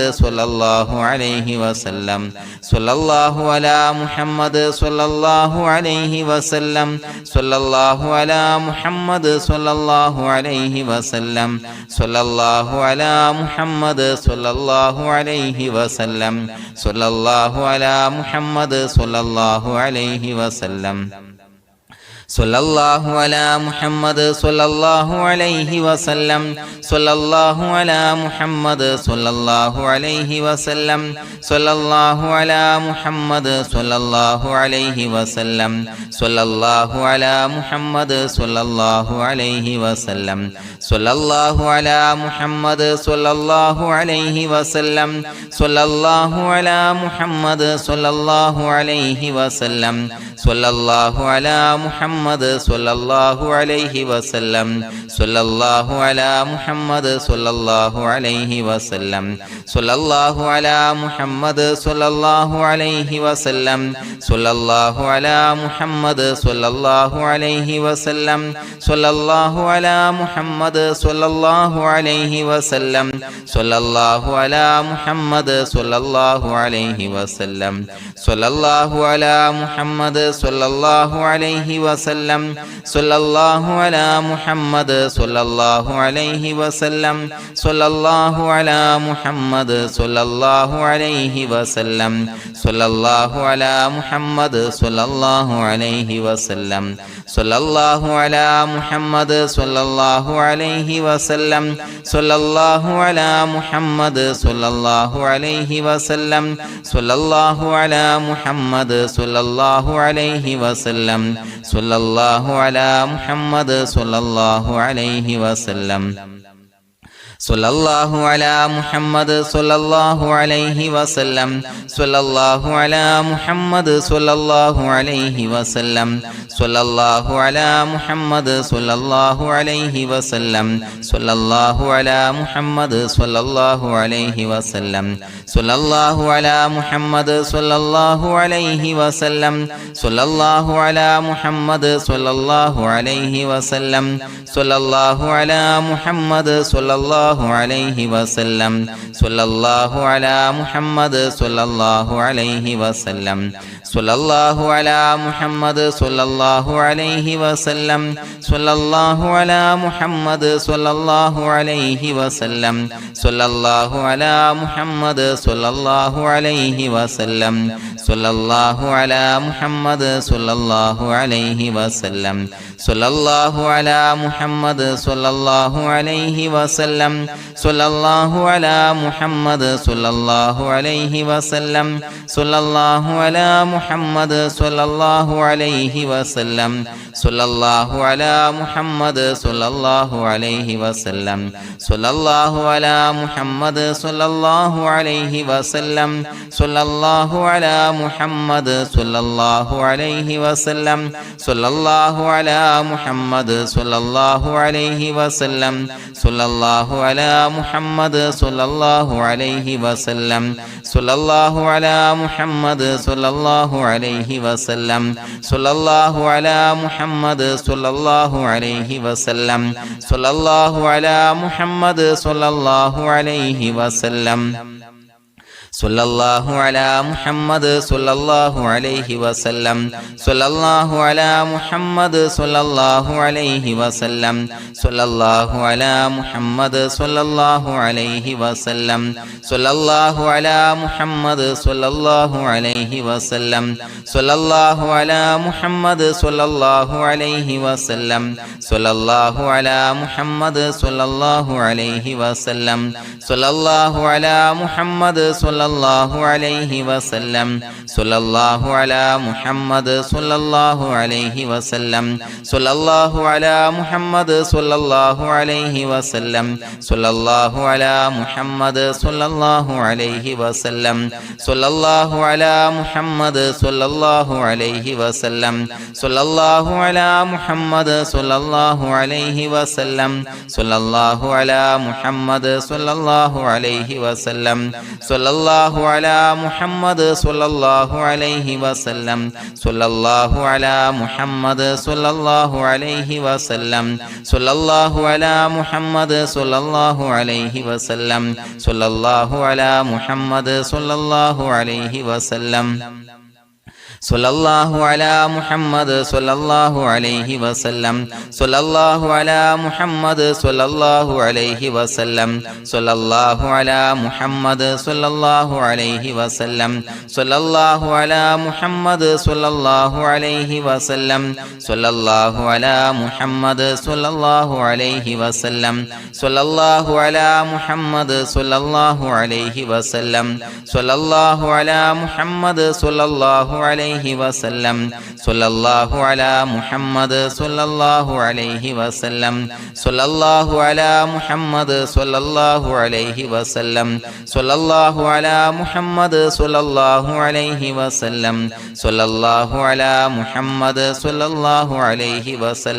സ്വല്ലല്ലാഹു അലൈഹി വസല്ലം സ്വല്ലല്ലാഹു അലാ മുഹമ്മദ് സ്വല്ലല്ലാഹു അലൈഹി വസല്ലം സ്വല്ലല്ലാഹു അലാ മുഹമ്മദ് സ്വല്ലല്ലാഹു അലൈഹി വസല്ലം സ്വല്ലല്ലാഹു അലാ മുഹമ്മദ് സ്വല്ലല്ലാഹു അലൈഹി വസല്ലം സ്വല്ലല്ലാഹു അലാ മുഹമ്മദ് സ്വല്ലല്ലാഹു അലൈഹി വസല്ലം സ്വല്ലല്ലാഹു അലാ മുഹമ്മദ് സ്വല്ലല്ലാഹു അലൈഹി വസല്ലം സ്വല്ലല്ലാഹു അലാ മുഹമ്മദ് സ്വല്ലല്ലാഹു അലൈഹി വസല്ലം സ്വല്ലല്ലാഹു അലാ മുഹമ്മദ് സ്വല്ലല്ലാഹു അലൈഹി വസല്ലം സ്വല്ലല്ലാഹു അലാ മുഹമ്മദ് സ്വല്ലല്ലാഹു അലൈഹി വസല്ലം സ്വല്ലല്ലാഹു അലാ മുഹമ്മദ് സ്വല്ലല്ലാഹു അലൈഹി വസല്ലം സ്വല്ലല്ലാഹു അലാ മുഹമ്മദ് സ്വല്ലല്ലാഹു അലൈഹി വസല്ലം സ്വല്ലല്ലാഹു അലാ മുഹമ്മദ് സ്വല്ലല്ലാഹു അലൈഹി വസല്ലം സ്വല്ലല്ലാഹു അലാ മുഹമ്മദ് സ്വല്ലല്ലാഹു അലൈഹി വസല്ലം സ്വല്ലല്ലാഹു അലാ മുഹമ്മദ് സ്വല്ലല്ലാഹു അലൈഹി വസല്ലം സ്വല്ലല്ലാഹു അലാ മുഹമ്മദ് സ്വല്ലല്ലാഹു അലൈഹി വസല്ലം സ്വല്ലല്ലാഹു അലാ മുഹമ്മദ് സ്വല്ലല്ലാഹു അലൈഹി വസല്ലം സ്വല്ലല്ലാഹു അലാ മുഹമ്മദ് സ്വല്ലല്ലാഹു അലൈഹി വസല്ലം സ്വല്ലല്ലാഹു അലാ മുഹമ്മദ് സ്വല്ലല്ലാഹു അലൈഹി വസല്ലം സ്വല്ലല്ലാഹു അലാ മുഹമ്മദ് സ്വല്ലല്ലാഹു അലൈഹി വസല്ലം സ്വല്ലല്ലാഹു അലാ മുഹമ്മദ് സ്വല്ലല്ലാഹു അലൈഹി വസല്ലം സ്വല്ലല്ലാഹു അലാ മുഹമ്മദ് സ്വല്ലല്ലാഹു അലൈഹി വസല്ലം സ്വല്ലല്ലാഹു അലാ മുഹമ്മദ് സ്വല്ലല്ലാഹു അലൈഹി വസല്ലം സ്വല്ലല്ലാഹു അലാ മുഹമ്മദ് സ്വല്ലല്ലാഹു അലൈഹി വസല്ലം സ്വല്ലല്ലാഹു അലാ മുഹമ്മദ് സ്വല്ലല്ലാഹു അലൈഹി വസല്ലം സ്വല്ലല്ലാഹു അലാ മുഹമ്മദ് സ്വല്ലല്ലാഹു അലൈഹി വസല്ലം സ്വല്ലല്ലാഹു അലാ മുഹമ്മദ് സ്വല്ലല്ലാഹു അലൈഹി വസല്ലം സ്വല്ലല്ലാഹു അലാ മുഹമ്മദ് സ്വല്ലല്ലാഹു അലൈഹി വസല്ലം സ്വല്ലല്ലാഹു അലാ മുഹമ്മദ് സ്വല്ലല്ലാഹു അലൈഹി വസല്ലം സ്വല്ലല്ലാഹു അലാ മുഹമ്മദ് സ്വല്ലല്ലാഹു അലൈഹി വസല്ലം സ്വല്ലല്ലാഹു അലാ മുഹമ്മദ് സ്വല്ലല്ലാഹു അലൈഹി വസല്ലം സ്വല്ലല്ലാഹു അലാ മുഹമ്മദ് സ്വല്ലല്ലാഹു അലൈഹി വസല്ലം സ്വല്ലല്ലാഹു അലാ മുഹമ്മദ് സ്വല്ലല്ലാഹു അലൈഹി വസല്ലം സ്വല്ലല്ലാഹു അലാ മുഹമ്മദ് സ്വല്ലല്ലാഹു അലൈഹി വസല്ലം സ്വല്ലല്ലാഹു അലാ മുഹമ്മദ് സ്വല്ലല്ലാഹു അലൈഹി വസല്ലം സ്വല്ലല്ലാഹു അലാ മുഹമ്മദ് സ്വല്ലല്ലാഹു അലൈഹി വസല്ലം സ്വല്ലല്ലാഹു അലാ മുഹമ്മദ് സ്വല്ലല്ലാഹു അലൈഹി വസല്ലം സ്വല്ലല്ലാഹു അലാ മുഹമ്മദ് സ്വല്ലല്ലാഹു അലൈഹി വസല്ലം സ്വല്ലല്ലാഹു അലാ മുഹമ്മദ് സ്വല്ലല്ലാഹു അലൈഹി വസല്ലം സ്വല്ലല്ലാഹു അലാ മുഹമ്മദ് സ്വല്ലല്ലാഹു അലൈഹി വസല്ലം സ്വല്ലല്ലാഹു അലാ മുഹമ്മദ് സ്വല്ലല്ലാഹു അലൈഹി വസല്ലം സ്വല്ലല്ലാഹു അലാ മുഹമ്മദ് സ്വല്ലല്ലാഹു അലൈഹി വസല്ലം സ്വല്ലല്ലാഹു അലാ മുഹമ്മദ് സ്വല്ലല്ലാഹു അലൈഹി വസല്ലം സ്വല്ലല്ലാഹു അലാ മുഹമ്മദ് സ്വല്ലല്ലാഹു അലൈഹി വസല്ലം സ്വല്ലല്ലാഹു അലാ മുഹമ്മദ് സ്വല്ലല്ലാഹു അലൈഹി വസല്ലം സ്വല്ലല്ലാഹു അലാ മുഹമ്മദ് സ്വല്ലല്ലാഹു അലൈഹി വസല്ലം സ്വല്ലല്ലാഹു അലാ മുഹമ്മദ് സ്വല്ലല്ലാഹു അലൈഹി വസല്ലം സ്വല്ലല്ലാഹു അലാ മുഹമ്മദ് സ്വല്ലല്ലാഹു അലൈഹി വസല്ലം സ്വല്ലല്ലാഹു അലാ മുഹമ്മദ് സ്വല്ലല്ലാഹു അലൈഹി വസല്ലം സ്വല്ലല്ലാഹു അലാ മുഹമ്മദ് സ്വല്ലല്ലാഹു അലൈഹി വസല്ലം സ്വല്ലല്ലാഹു അലാ മുഹമ്മദ് സ്വല്ലല്ലാഹു അലൈഹി വസല്ലം സ്വല്ലല്ലാഹു അലാ മുഹമ്മദ് സ്വല്ലല്ലാഹു അലൈഹി വസല്ലം സ്വല്ലല്ലാഹു അലാ മുഹമ്മദ് സ്വല്ലല്ലാഹു അലൈഹി വസല്ലം സ്വല്ലല്ലാഹു അലാ മുഹമ്മദ് സ്വല്ലല്ലാഹു അലൈഹി വസല്ലം സ്വല്ലല്ലാഹു അലാ മുഹമ്മദ് സ്വല്ലല്ലാഹു അലൈഹി വസല്ലം സ്വല്ലല്ലാഹു അലാ മുഹമ്മദ് സ്വല്ലല്ലാഹു അലൈഹി വസല്ലം സ്വല്ലല്ലാഹു അലാ മുഹമ്മദ് സ്വല്ലല്ലാഹു അലൈഹി വസല്ലം സ്വല്ലല്ലാഹു അലാ മുഹമ്മദ് സ്വല്ലല്ലാഹു അലൈഹി വസല്ലം സ്വല്ലല്ലാഹു അലാ മുഹമ്മദ് സ്വല്ലല്ലാഹു അലൈഹി വസല്ലം സ്വല്ലല്ലാഹു അലാ മുഹമ്മദ് സ്വല്ലല്ലാഹു അലൈഹി വസല്ലം സ്വല്ലല്ലാഹു അലാ മുഹമ്മദ് സ്വല്ലല്ലാഹു അലൈഹി വസല്ലം സ്വല്ലല്ലാഹു അലാ മുഹമ്മദ് സ്വല്ലല്ലാഹു അലൈഹി വസല്ലം സ്വല്ലല്ലാഹു അലാ മുഹമ്മദ് സ്വല്ലല്ലാഹു അലൈഹി വസല്ലം സ്വല്ലല്ലാഹു അലാ മുഹമ്മദ് സ്വല്ലല്ലാഹു അലൈഹി വസല്ലം സ്വല്ലല്ലാഹു അലാ മുഹമ്മദ് സ്വല്ലല്ലാഹു അലൈഹി വസല്ലം സ്വല്ലല്ലാഹു അലാ മുഹമ്മദ് സ്വല്ലല്ലാഹു അലൈഹി വസല്ലം സ്വല്ലല്ലാഹു അലാ മുഹമ്മദ് സ്വല്ലല്ലാഹു അലൈഹി വസല്ലം സ്വല്ലല്ലാഹു അലാ മുഹമ്മദ് സ്വല്ലല്ലാഹു അലൈഹി വസല്ലം സ്വല്ലല്ലാഹു അലാ മുഹമ്മദ് സ്വല്ലല്ലാഹു അലൈഹി വസല്ലം സ്വല്ലല്ലാഹു അലാ മുഹമ്മദ് സ്വല്ലല്ലാഹു അലൈഹി വസല്ലം സ്വല്ലല്ലാഹു അലാ മുഹമ്മദ് സ്വല്ലല്ലാഹു അലൈഹി വസല്ലം സ്വല്ലല്ലാഹു അലാ മുഹമ്മദ് സ്വല്ലല്ലാഹു അലൈഹി വസല്ലം സ്വല്ലല്ലാഹു അലാ മുഹമ്മദ് സ്വല്ലല്ലാഹു അലൈഹി വസല്ലം സ്വല്ലല്ലാഹു അലാ മുഹമ്മദ് സ്വല്ലല്ലാഹു അലൈഹി വസല്ലം സ്വല്ലല്ലാഹു അലാ മുഹമ്മദ് സ്വല്ലല്ലാഹു അലൈഹി വസല്ലം സ്വല്ലല്ലാഹു അലാ മുഹമ്മദ് സ്വല്ലല്ലാഹു അലൈഹി വസല്ലം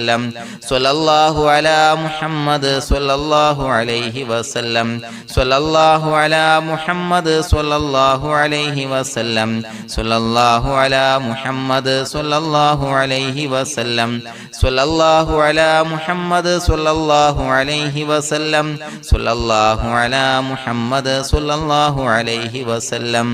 സ്വല്ലല്ലാഹു അലാ മുഹമ്മദ് സ്വല്ലല്ലാഹു അലൈഹി വസല്ലം സ്വല്ലല്ലാഹു അലാ മുഹമ്മദ് സ്വല്ലല്ലാഹു അലൈഹി വസല്ലം സ്വല്ലല്ലാഹു അലാ മുഹമ്മദ് സ്വല്ലല്ലാഹു അലൈഹി വസല്ലം സ്വല്ലല്ലാഹു അലാ മുഹമ്മദ് സ്വല്ലല്ലാഹു അലൈഹി വസല്ലം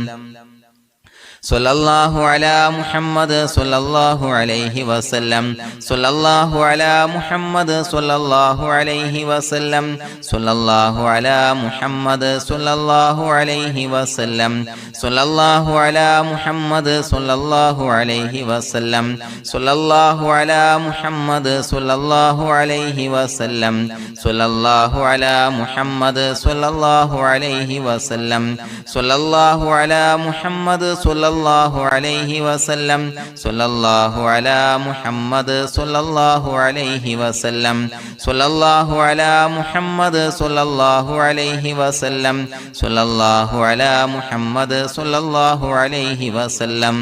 സ്വല്ലല്ലാഹു അലാ മുഹമ്മദ് സ്വല്ലല്ലാഹു അലൈഹി വസല്ലം സ്വല്ലല്ലാഹു അലാ മുഹമ്മദ് സ്വല്ലല്ലാഹു അലൈഹി വസല്ലം സ്വല്ലല്ലാഹു അലാ മുഹമ്മദ് സ്വല്ലല്ലാഹു അലൈഹി വസല്ലം സ്വല്ലല്ലാഹു അലാ മുഹമ്മദ് സ്വല്ലല്ലാഹു അലൈഹി വസല്ലം സ്വല്ലല്ലാഹു അലാ മുഹമ്മദ് സ്വല്ലല്ലാഹു അലൈഹി വസല്ലം സ്വല്ലല്ലാഹു അലാ മുഹമ്മദ് സ്വല്ലല്ലാഹു അലൈഹി വസല്ലം സ്വല്ലല്ലാഹു അലാ മുഹമ്മദ് സ്വല്ലല്ലാഹു അലൈഹി വസല്ലം സ്വല്ലല്ലാഹു അലാ മുഹമ്മദ് സ്വല്ലല്ലാഹു അലൈഹി വസല്ലം സ്വല്ലല്ലാഹു അലാ മുഹമ്മദ് സ്വല്ലല്ലാഹു അലൈഹി വസല്ലം സ്വല്ലല്ലാഹു അലാ മുഹമ്മദ് സ്വല്ലല്ലാഹു അലൈഹി വസല്ലം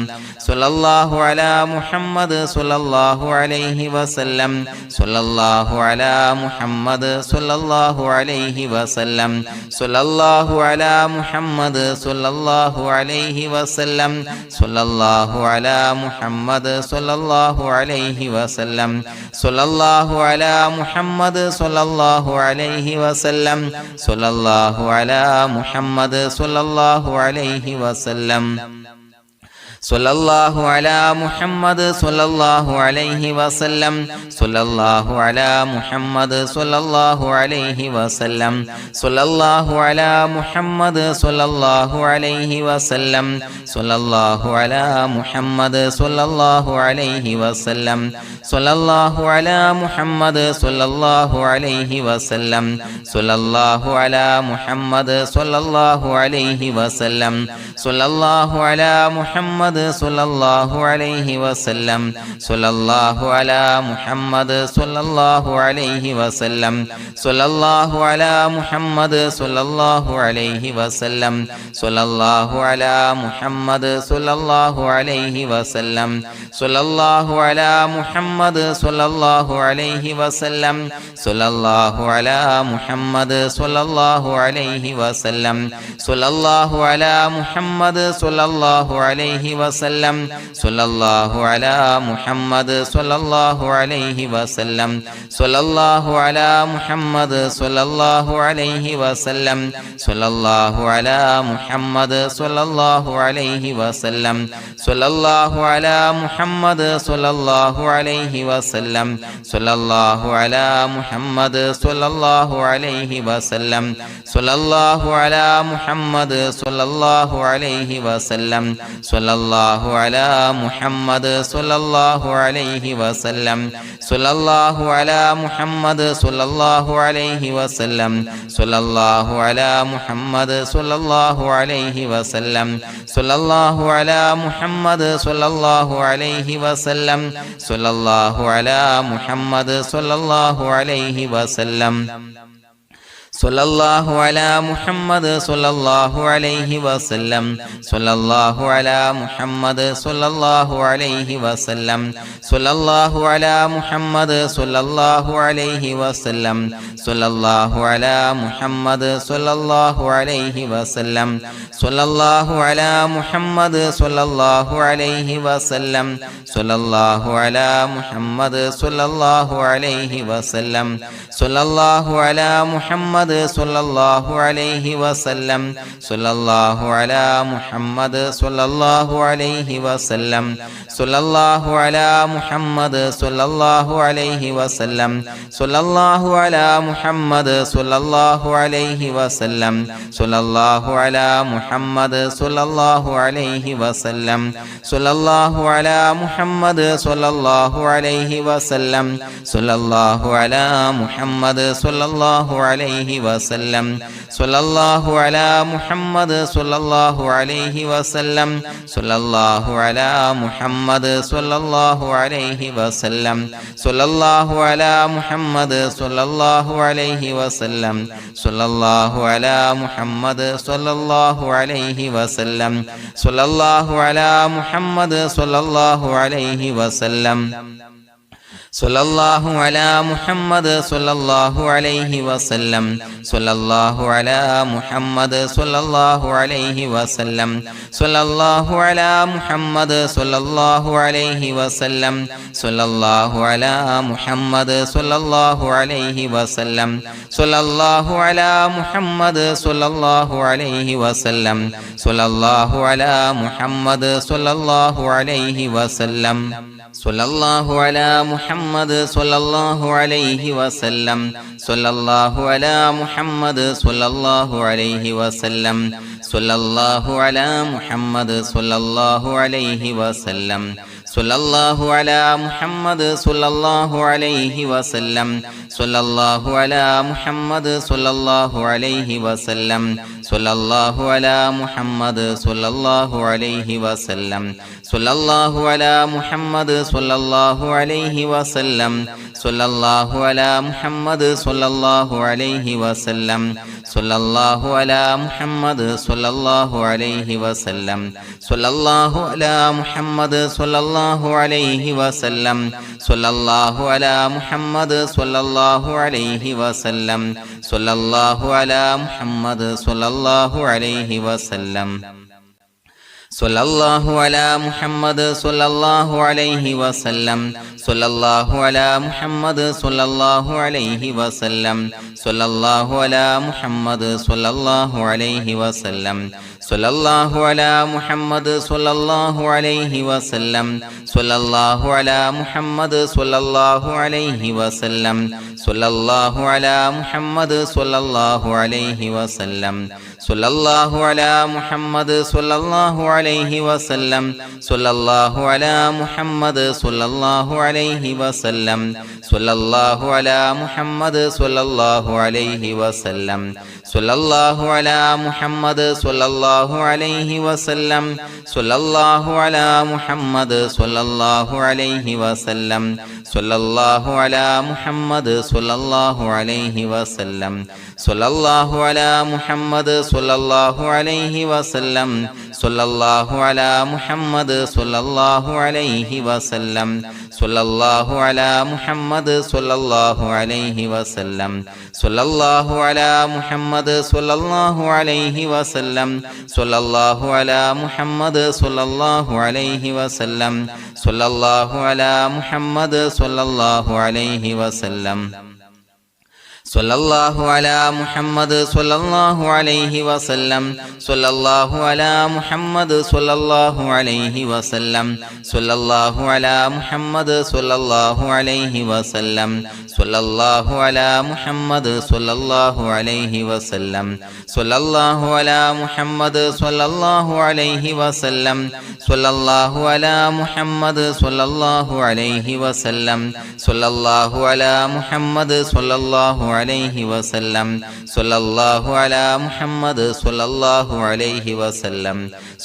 സ്വല്ലല്ലാഹു അലാ മുഹമ്മദ് സ്വല്ലല്ലാഹു അലൈഹി വസല്ലം സ്വല്ലല്ലാഹു അലാ മുഹമ്മദ് സ്വല്ലല്ലാഹു അലൈഹി വസല്ലം സ്വല്ലല്ലാഹു അലാ മുഹമ്മദ് സ്വല്ലല്ലാഹു അലൈഹി വസല്ലം സ്വല്ലല്ലാഹു അലാ മുഹമ്മദ് സ്വല്ലല്ലാഹു അലൈഹി വസല്ലം സ്വല്ലല്ലാഹു അലാ മുഹമ്മദ് സ്വല്ലല്ലാഹു അലൈഹി വസല്ലം സ്വല്ലല്ലാഹു അലാ മുഹമ്മദ് സ്വല്ലല്ലാഹു അലൈഹി വസല്ലം സ്വല്ലല്ലാഹു അലാ മുഹമ്മദ് സ്വല്ലല്ലാഹു അലൈഹി വസല്ലം സ്വല്ലല്ലാഹു അലാ മുഹമ്മദ് സ്വല്ലല്ലാഹു അലൈഹി വസല്ലം സ്വല്ലല്ലാഹു അലാ മുഹമ്മദ് സ്വല്ലല്ലാഹു അലൈഹി വസല്ലം സ്വല്ലല്ലാഹു അലാ മുഹമ്മദ് സ്വല്ലല്ലാഹു അലൈഹി വസല്ലം സ്വല്ലല്ലാഹു അലാ മുഹമ്മദ് സ്വല്ലല്ലാഹു അലൈഹി വസല്ലം സ്വല്ലല്ലാഹു അലാ മുഹമ്മദ് സ്വല്ലല്ലാഹു അലൈഹി വസല്ലം സ്വല്ലല്ലാഹു അലാ മുഹമ്മദ് സ്വല്ലല്ലാഹു അലൈഹി വസല്ലം സ്വല്ലല്ലാഹു അലാ മുഹമ്മദ് സ്വല്ലല്ലാഹു അലൈഹി വസല്ലം സ്വല്ലല്ലാഹു അലാ മുഹമ്മദ് സ്വല്ലല്ലാഹു അലൈഹി വസല്ലം സ്വല്ലല്ലാഹു അലാ മുഹമ്മദ് സ്വല്ലല്ലാഹു അലൈഹി വസല്ലം സ്വല്ലല്ലാഹു അലാ മുഹമ്മദ് സ്വല്ലല്ലാഹു അലൈഹി വസല്ലം സ്വല്ലല്ലാഹു അലാ മുഹമ്മദ് സ്വല്ലല്ലാഹു അലൈഹി വസല്ലം സ്വല്ലല്ലാഹു അലാ മുഹമ്മദ് സ്വല്ലല്ലാഹു അലൈഹി വസല്ലം സ്വല്ലല്ലാഹു അലാ മുഹമ്മദ് സ്വല്ലല്ലാഹു അലൈഹി വസല്ലം സ്വല്ലല്ലാഹു അലാ മുഹമ്മദ് സ്വല്ലല്ലാഹു അലൈഹി വസല്ലം സ്വല്ലല്ലാഹു അലാ മുഹമ്മദ് സ്വല്ലല്ലാഹു അലൈഹി വസല്ലം സ്വല്ലല്ലാഹു അലാ മുഹമ്മദ് സ്വല്ലല്ലാഹു അലൈഹി വസല്ലം സ്വല്ലല്ലാഹു അലാ മുഹമ്മദ് സ്വല്ലല്ലാഹു അലൈഹി വസല്ലം സ്വല്ലല്ലാഹു അലാ മുഹമ്മദ് സ്വല്ലല്ലാഹു അലൈഹി വസല്ലം സ്വല്ലല്ലാഹു അലാ മുഹമ്മദ് സ്വല്ലല്ലാഹു അലൈഹി വസല്ലം സ്വല്ലല്ലാഹു അലാ മുഹമ്മദ് സ്വല്ലല്ലാഹു അലൈഹി വസല്ലം സ്വല്ലല്ലാഹു അലാ മുഹമ്മദ് സ്വല്ലല്ലാഹു അലൈഹി വസല്ലം സ്വല്ലല്ലാഹു അലാ മുഹമ്മദ് സ്വല്ലല്ലാഹു അലൈഹി വസല്ലം സ്വല്ലല്ലാഹു അലാ മുഹമ്മദ് സ്വല്ലല്ലാഹു അലൈഹി വസല്ലം സ്വല്ലല്ലാഹു അലാ മുഹമ്മദ് സ്വല്ലല്ലാഹു അലൈഹി വസല്ലം സ്വല്ലല്ലാഹു അലാ മുഹമ്മദ് സ്വല്ലല്ലാഹു അലൈഹി വസല്ലം സ്വല്ലല്ലാഹു അലാ മുഹമ്മദ് സ്വല്ലല്ലാഹു അലൈഹി വസല്ലം സ്വല്ലല്ലാഹു അലാ മുഹമ്മദ് സ്വല്ലല്ലാഹു അലൈഹി വസല്ലം സ്വല്ലല്ലാഹു അലാ മുഹമ്മദ് സ്വല്ലല്ലാഹു അലൈഹി വസല്ലം സ്വല്ലല്ലാഹു അലാ മുഹമ്മദ് സ്വല്ലല്ലാഹു അലൈഹി വസല്ലം സ്വല്ലല്ലാഹു അലാ മുഹമ്മദ് സ്വല്ലല്ലാഹു അലൈഹി വസല്ലം സ്വല്ലല്ലാഹു അലാ മുഹമ്മദ് സ്വല്ലല്ലാഹു അലൈഹി വസല്ലം സ്വല്ലല്ലാഹു അലാ മുഹമ്മദ് സ്വല്ലല്ലാഹു അലൈഹി വസല്ലം സ്വല്ലല്ലാഹു അലാ മുഹമ്മദ് സ്വല്ലല്ലാഹു അലൈഹി വസല്ലം സ്വല്ലല്ലാഹു അലാ മുഹമ്മദ് സ്വല്ലല്ലാഹു അലൈഹി വസല്ലം സ്വല്ലല്ലാഹു അലാ മുഹമ്മദ് സ്വല്ലല്ലാഹു അലൈഹി വസല്ലം സ്വല്ലല്ലാഹു അലാ മുഹമ്മദ് സ്വല്ലല്ലാഹു അലൈഹി വസല്ലം സ്വല്ലല്ലാഹു അലാ മുഹമ്മദ് സ്വല്ലല്ലാഹു അലൈഹി വസല്ലം സ്വല്ലല്ലാഹു അലാ മുഹമ്മദ് സ്വല്ലല്ലാഹു അലൈഹി വസല്ലം സ്വല്ലല്ലാഹു അലാ മുഹമ്മദ് സ്വല്ലല്ലാഹു അലൈഹി വസല്ലം സ്വല്ലല്ലാഹു അലാ മുഹമ്മദ് സ്വല്ലല്ലാഹു അലൈഹി വസല്ലം സ്വല്ലല്ലാഹു അലാ മുഹമ്മദ് സ്വല്ലല്ലാഹു അലൈഹി വസല്ലം സ്വല്ലല്ലാഹു അലാ മുഹമ്മദ് സ്വല്ലല്ലാഹു അലൈഹി വസല്ലം സ്വല്ലല്ലാഹു അലാ മുഹമ്മദ് സ്വല്ലല്ലാഹു അലൈഹി വസല്ലം സ്വല്ലല്ലാഹു അലാ മുഹമ്മദ് സ്വല്ലല്ലാഹു അലൈഹി വസല്ലം സ്വല്ലല്ലാഹു അലാ മുഹമ്മദ് സ്വല്ലല്ലാഹു അലൈഹി വസല്ലം സ്വല്ലല്ലാഹു അലാ മുഹമ്മദ് സ്വല്ലല്ലാഹു അലൈഹി വസല്ലം സ്വല്ലല്ലാഹു അലാ മുഹമ്മദ് സ്വല്ലല്ലാഹു അലൈഹി വസല്ലം സ്വല്ലല്ലാഹു അലാ മുഹമ്മദ് സ്വല്ലല്ലാഹു അലൈഹി വസല്ലം സ്വല്ലല്ലാഹു അലാ മുഹമ്മദ് സ്വല്ലല്ലാഹു അലൈഹി വസല്ലം സ്വല്ലല്ലാഹു അലാ മുഹമ്മദ് സ്വല്ലല്ലാഹു അലൈഹി വസല്ലം സ്വല്ലല്ലാഹു അലാ മുഹമ്മദ് സ്വല്ലല്ലാഹു അലൈഹി വസല്ലം സ്വല്ലല്ലാഹു അലാ മുഹമ്മദ് സ്വല്ലല്ലാഹു അലൈഹി വസല്ലം സ്വല്ലല്ലാഹു അലാ മുഹമ്മദ് സ്വല്ലല്ലാഹു അലൈഹി വസല്ലം സ്വല്ലല്ലാഹു അലാ മുഹമ്മദ് സ്വല്ലല്ലാഹു അലൈഹി വസല്ലം സ്വല്ലല്ലാഹു അലാ മുഹമ്മദ് സ്വല്ലല്ലാഹു അലൈഹി വസല്ലം സ്വല്ലല്ലാഹു അലാ മുഹമ്മദ് സ്വല്ലല്ലാഹു അലൈഹി വസല്ലം സ്വല്ലല്ലാഹു അലാ മുഹമ്മദ് സ്വല്ലല്ലാഹു അലൈഹി വസല്ലം സ്വല്ലല്ലാഹു അലാ മുഹമ്മദ് സ്വല്ലല്ലാഹു അലൈഹി വസല്ലം സ്വല്ലല്ലാഹു അലാ മുഹമ്മദ് സ്വല്ലല്ലാഹു അലൈഹി വസല്ലം സ്വല്ലല്ലാഹു അലാ മുഹമ്മദ് സ്വല്ലല്ലാഹു അലൈഹി വസല്ലം സ്വല്ലല്ലാഹു അലാ മുഹമ്മദ് സ്വല്ലല്ലാഹു അലൈഹി വസല്ലം സ്വല്ലല്ലാഹു അലാ മുഹമ്മദ് സ്വല്ലല്ലാഹു അലൈഹി വസല്ലം സ്വല്ലല്ലാഹു അലാ മുഹമ്മദ് സ്വല്ലല്ലാഹു അലൈഹി വസല്ലം സ്വല്ലല്ലാഹു അലാ മുഹമ്മദ് സ്വല്ലല്ലാഹു അലൈഹി വസല്ലം സ്വല്ലല്ലാഹു അലാ മുഹമ്മദ് സ്വല്ലല്ലാഹു അലൈഹി വസല്ലം സ്വല്ലല്ലാഹു അലാ മുഹമ്മദ് സ്വല്ലല്ലാഹു അലൈഹി വസല്ലം സ്വല്ലല്ലാഹു അലാ മുഹമ്മദ് സ്വല്ലല്ലാഹു അലൈഹി വസല്ലം സ്വല്ലല്ലാഹു അലാ മുഹമ്മദ് സ്വല്ലല്ലാഹു അലൈഹി വസല്ലം സ്വല്ലല്ലാഹു അലാ മുഹമ്മദ് സ്വല്ലല്ലാഹു അലൈഹി വസല്ലം സ്വല്ലല്ലാഹു അലാ മുഹമ്മദ് സ്വല്ലല്ലാഹു അലൈഹി വസല്ലം സ്വല്ലല്ലാഹു അലാ മുഹമ്മദ് സ്വല്ലല്ലാഹു അലൈഹി വസല്ലം സ്വല്ലല്ലാഹു അലാ മുഹമ്മദ് സ്വല്ലല്ലാഹു അലൈഹി വസല്ലം സ്വല്ലല്ലാഹു അലാ മുഹമ്മദ് സ്വല്ലല്ലാഹു അലൈഹി വസല്ലം സ്വല്ലല്ലാഹു അലാ മുഹമ്മദ് സ്വല്ലല്ലാഹു അലൈഹി വസല്ലം സ്വല്ലല്ലാഹു അലാ മുഹമ്മദ് സ്വല്ലല്ലാഹു അലൈഹി വസല്ലം സ്വല്ലല്ലാഹു അലാ മുഹമ്മദ് സ്വല്ലല്ലാഹു അലൈഹി വസല്ലം സ്വല്ലല്ലാഹു അലാ മുഹമ്മദ് സ്വല്ലല്ലാഹു അലൈഹി വസല്ലം സ്വല്ലല്ലാഹു അലാ മുഹമ്മദ് സ്വല്ലല്ലാഹു അലൈഹി വസല്ലം സ്വല്ലല്ലാഹു അലാ മുഹമ്മദ് സ്വല്ലല്ലാഹു അലൈഹി വസല്ലം സ്വല്ലല്ലാഹു അലാ മുഹമ്മദ് സ്വല്ലല്ലാഹു അലൈഹി വസല്ലം സ്വല്ലല്ലാഹു അലാ മുഹമ്മദ് സ്വല്ലല്ലാഹു അലൈഹി വസല്ലം സ്വല്ലല്ലാഹു അലാ മുഹമ്മദ് സ്വല്ലല്ലാഹു അലൈഹി വസല്ലം സ്വല്ലല്ലാഹു അലാ മുഹമ്മദ് സ്വല്ലല്ലാഹു അലൈഹി വസല്ലം സ്വല്ലല്ലാഹു അലാ മുഹമ്മദ് സ്വല്ലല്ലാഹു അലൈഹി വസല്ലം സ്വല്ലല്ലാഹു അലാ മുഹമ്മദ് സ്വല്ലല്ലാഹു അലൈഹി വസല്ലം സ്വല്ലല്ലാഹു അലാ മുഹമ്മദ് സ്വല്ലല്ലാഹു അലൈഹി വസല്ലം സ്വല്ലല്ലാഹു അലാ മുഹമ്മദ് സ്വല്ലല്ലാഹു അലൈഹി വസല്ലം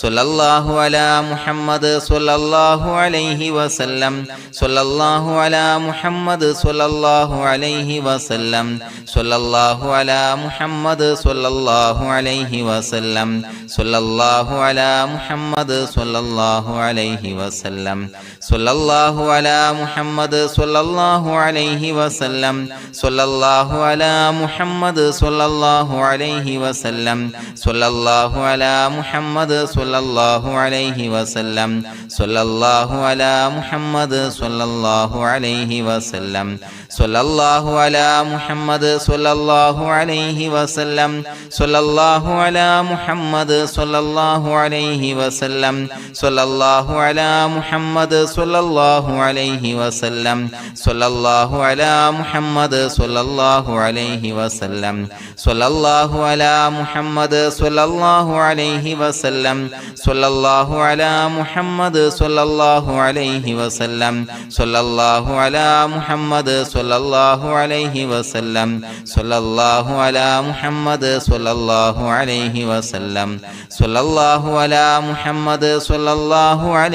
സ്വല്ലല്ലാഹു അലാ മുഹമ്മദ് സ്വല്ലല്ലാഹു അലൈഹി വസല്ലം സ്വല്ലല്ലാഹു അലാ മുഹമ്മദ് സ്വല്ലല്ലാഹു അലൈഹി വസല്ലം സ്വല്ലല്ലാഹു അലാ മുഹമ്മദ് സ്വല്ലല്ലാഹു അലൈഹി വസല്ലം സ്വല്ലല്ലാഹു അലാ മുഹമ്മദ് സ്വല്ലല്ലാഹു അലൈഹി വസല്ലം സ്വല്ലല്ലാഹു അലാ മുഹമ്മദ് സ്വല്ലല്ലാഹു അലൈഹി വസല്ലം സ്വല്ലല്ലാഹു അലാ മുഹമ്മദ് സ്വല്ലല്ലാഹു അലൈഹി വസല്ലം സ്വല്ലല്ലാഹു അലാ മുഹമ്മദ് സ്വല്ലല്ലാഹു അലൈഹി വസല്ലം സ്വല്ലല്ലാഹു അലാ മുഹമ്മദ് സ്വല്ലല്ലാഹു അലൈഹി വസല്ലം സ്വല്ലല്ലാഹു അലാ മുഹമ്മദ് സ്വല്ലല്ലാഹു അലൈഹി വസല്ലം സ്വല്ലല്ലാഹു അലാ മുഹമ്മദ് സ്വല്ലല്ലാഹു അലൈഹി വസല്ലം സ്വല്ലല്ലാഹു അലാ മുഹമ്മദ് സ്വല്ലല്ലാഹു അലൈഹി വസല്ലം സ്വല്ലല്ലാഹു അലാ മുഹമ്മദ് സ്വല്ലല്ലാഹു അലൈഹി വസല്ലം സ്വല്ലല്ലാഹു അലാ മുഹമ്മദ് സ്വല്ലല്ലാഹു അലൈഹി വസല്ലം സ്വല്ലല്ലാഹു അലാ മുഹമ്മദ് സ്വല്ലല്ലാഹു അലൈഹി വസല്ലം സ്വല്ലല്ലാഹു അലാ മുഹമ്മദ് സ്വല്ലല്ലാഹു അലൈഹി വസല്ലം സ്വല്ലല്ലാഹു അലാ മുഹമ്മദ് സ്വല്ലല്ലാഹു അലൈഹി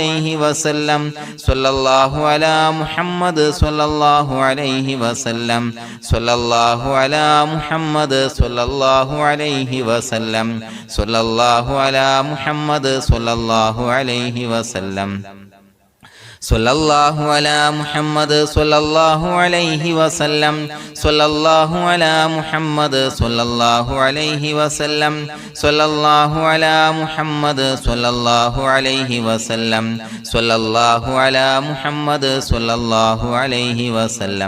വസല്ലം സ്വല്ലല്ലാഹു അലാ മുഹമ്മദ് സ്വല്ലല്ലാഹു അലൈഹി വസല്ലം സ്വല്ലല്ലാഹു അലാ മുഹമ്മദ് സ്വല്ലല്ലാഹു അലൈഹി വസല്ലം സ്വല്ലല്ലാഹു അലാ മുഹമ്മദ് സ്വല്ലല്ലാഹു അലൈഹി വസല്ലം സ്വല്ലല്ലാഹു അലാ മുഹമ്മദ് സ്വല്ലല്ലാഹു അലൈഹി വസല്ലം സ്വല്ലല്ലാഹു അലാ മുഹമ്മദ് സ്വല്ലല്ലാഹു അലൈഹി വസല്ലം സ്വല്ലല്ലാഹു അലാ മുഹമ്മദ് സ്വല്ലല്ലാഹു അലൈഹി വസല്ലം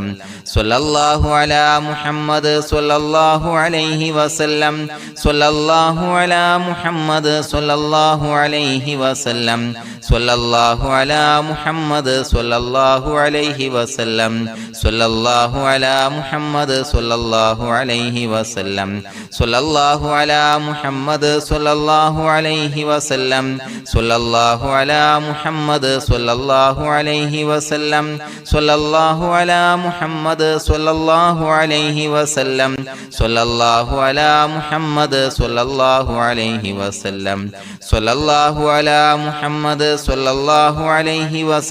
സ്വല്ലല്ലാഹു അലാ മുഹമ്മദ് സ്വല്ലല്ലാഹു അലൈഹി വസല്ലം സ്വല്ലല്ലാഹു അലാ മുഹമ്മദ് സ്വല്ലല്ലാഹു അലൈഹി വസല്ലം സ്വല്ലല്ലാഹു അലാ മുഹമ്മദ് സ്വല്ലല്ലാഹു അലൈഹി വസല്ലം സ്വല്ലല്ലാഹു അലാ മുഹമ്മദ് സ്വല്ലല്ലാഹു അലൈഹി വസല്ലം സ്വല്ലല്ലാഹു അലാ മുഹമ്മദ് സ്വല്ലല്ലാഹു അലൈഹി വസല്ലം സ്വല്ലല്ലാഹു അലാ മുഹമ്മദ് സ്വല്ലല്ലാഹു അലൈഹി വസല്ലം സ്വല്ലല്ലാഹു അലാ മുഹമ്മദ് സ്വല്ലല്ലാഹു അലൈഹി വസല്ലം സ്വല്ലല്ലാഹു അലാ മുഹമ്മദ് സ്വല്ലല്ലാഹു അലൈഹി വസല്ലം സ്വല്ലല്ലാഹു അലാ മുഹമ്മദ് സ്വല്ലല്ലാഹു അലൈഹി വസല്ലം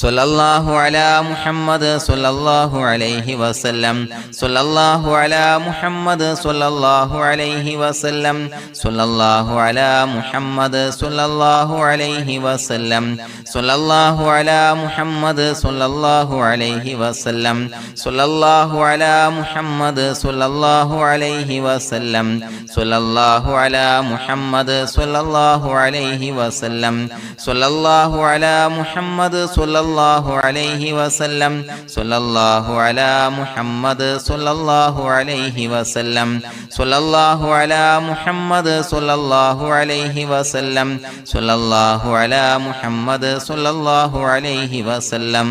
സ്വല്ലല്ലാഹു അലാ മുഹമ്മദ് സ്വല്ലല്ലാഹു അലൈഹി വസല്ലം സ്വല്ലല്ലാഹു അലാ മുഹമ്മദ് സ്വല്ലല്ലാഹു അലൈഹി വസല്ലം സ്വല്ലല്ലാഹു അലാ മുഹമ്മദ് സ്വല്ലല്ലാഹു അലൈഹി വസല്ലം സ്വല്ലല്ലാഹു അലാ മുഹമ്മദ് സ്വല്ലല്ലാഹു അലൈഹി വസല്ലം സ്വല്ലല്ലാഹു അലാ മുഹമ്മദ് സ്വല്ലല്ലാഹു അലൈഹി വസല്ലം സ്വല്ലല്ലാഹു അലാ മുഹമ്മദ് സ്വല്ലല്ലാഹു അലൈഹി വസല്ലം സ്വല്ലല്ലാഹു അലാ മുഹമ്മദ് സ്വല്ലല്ലാഹു അലൈഹി വസല്ലം സ്വല്ലല്ലാഹു അലാ മുഹമ്മദ് സ്വല്ലല്ലാഹു അലൈഹി വസല്ലം സ്വല്ലല്ലാഹു അലാ മുഹമ്മദ് സ്വല്ലല്ലാഹു അലൈഹി വസല്ലം സ്വല്ലല്ലാഹു അലാ മുഹമ്മദ് സ്വല്ലല്ലാഹു അലൈഹി വസല്ലം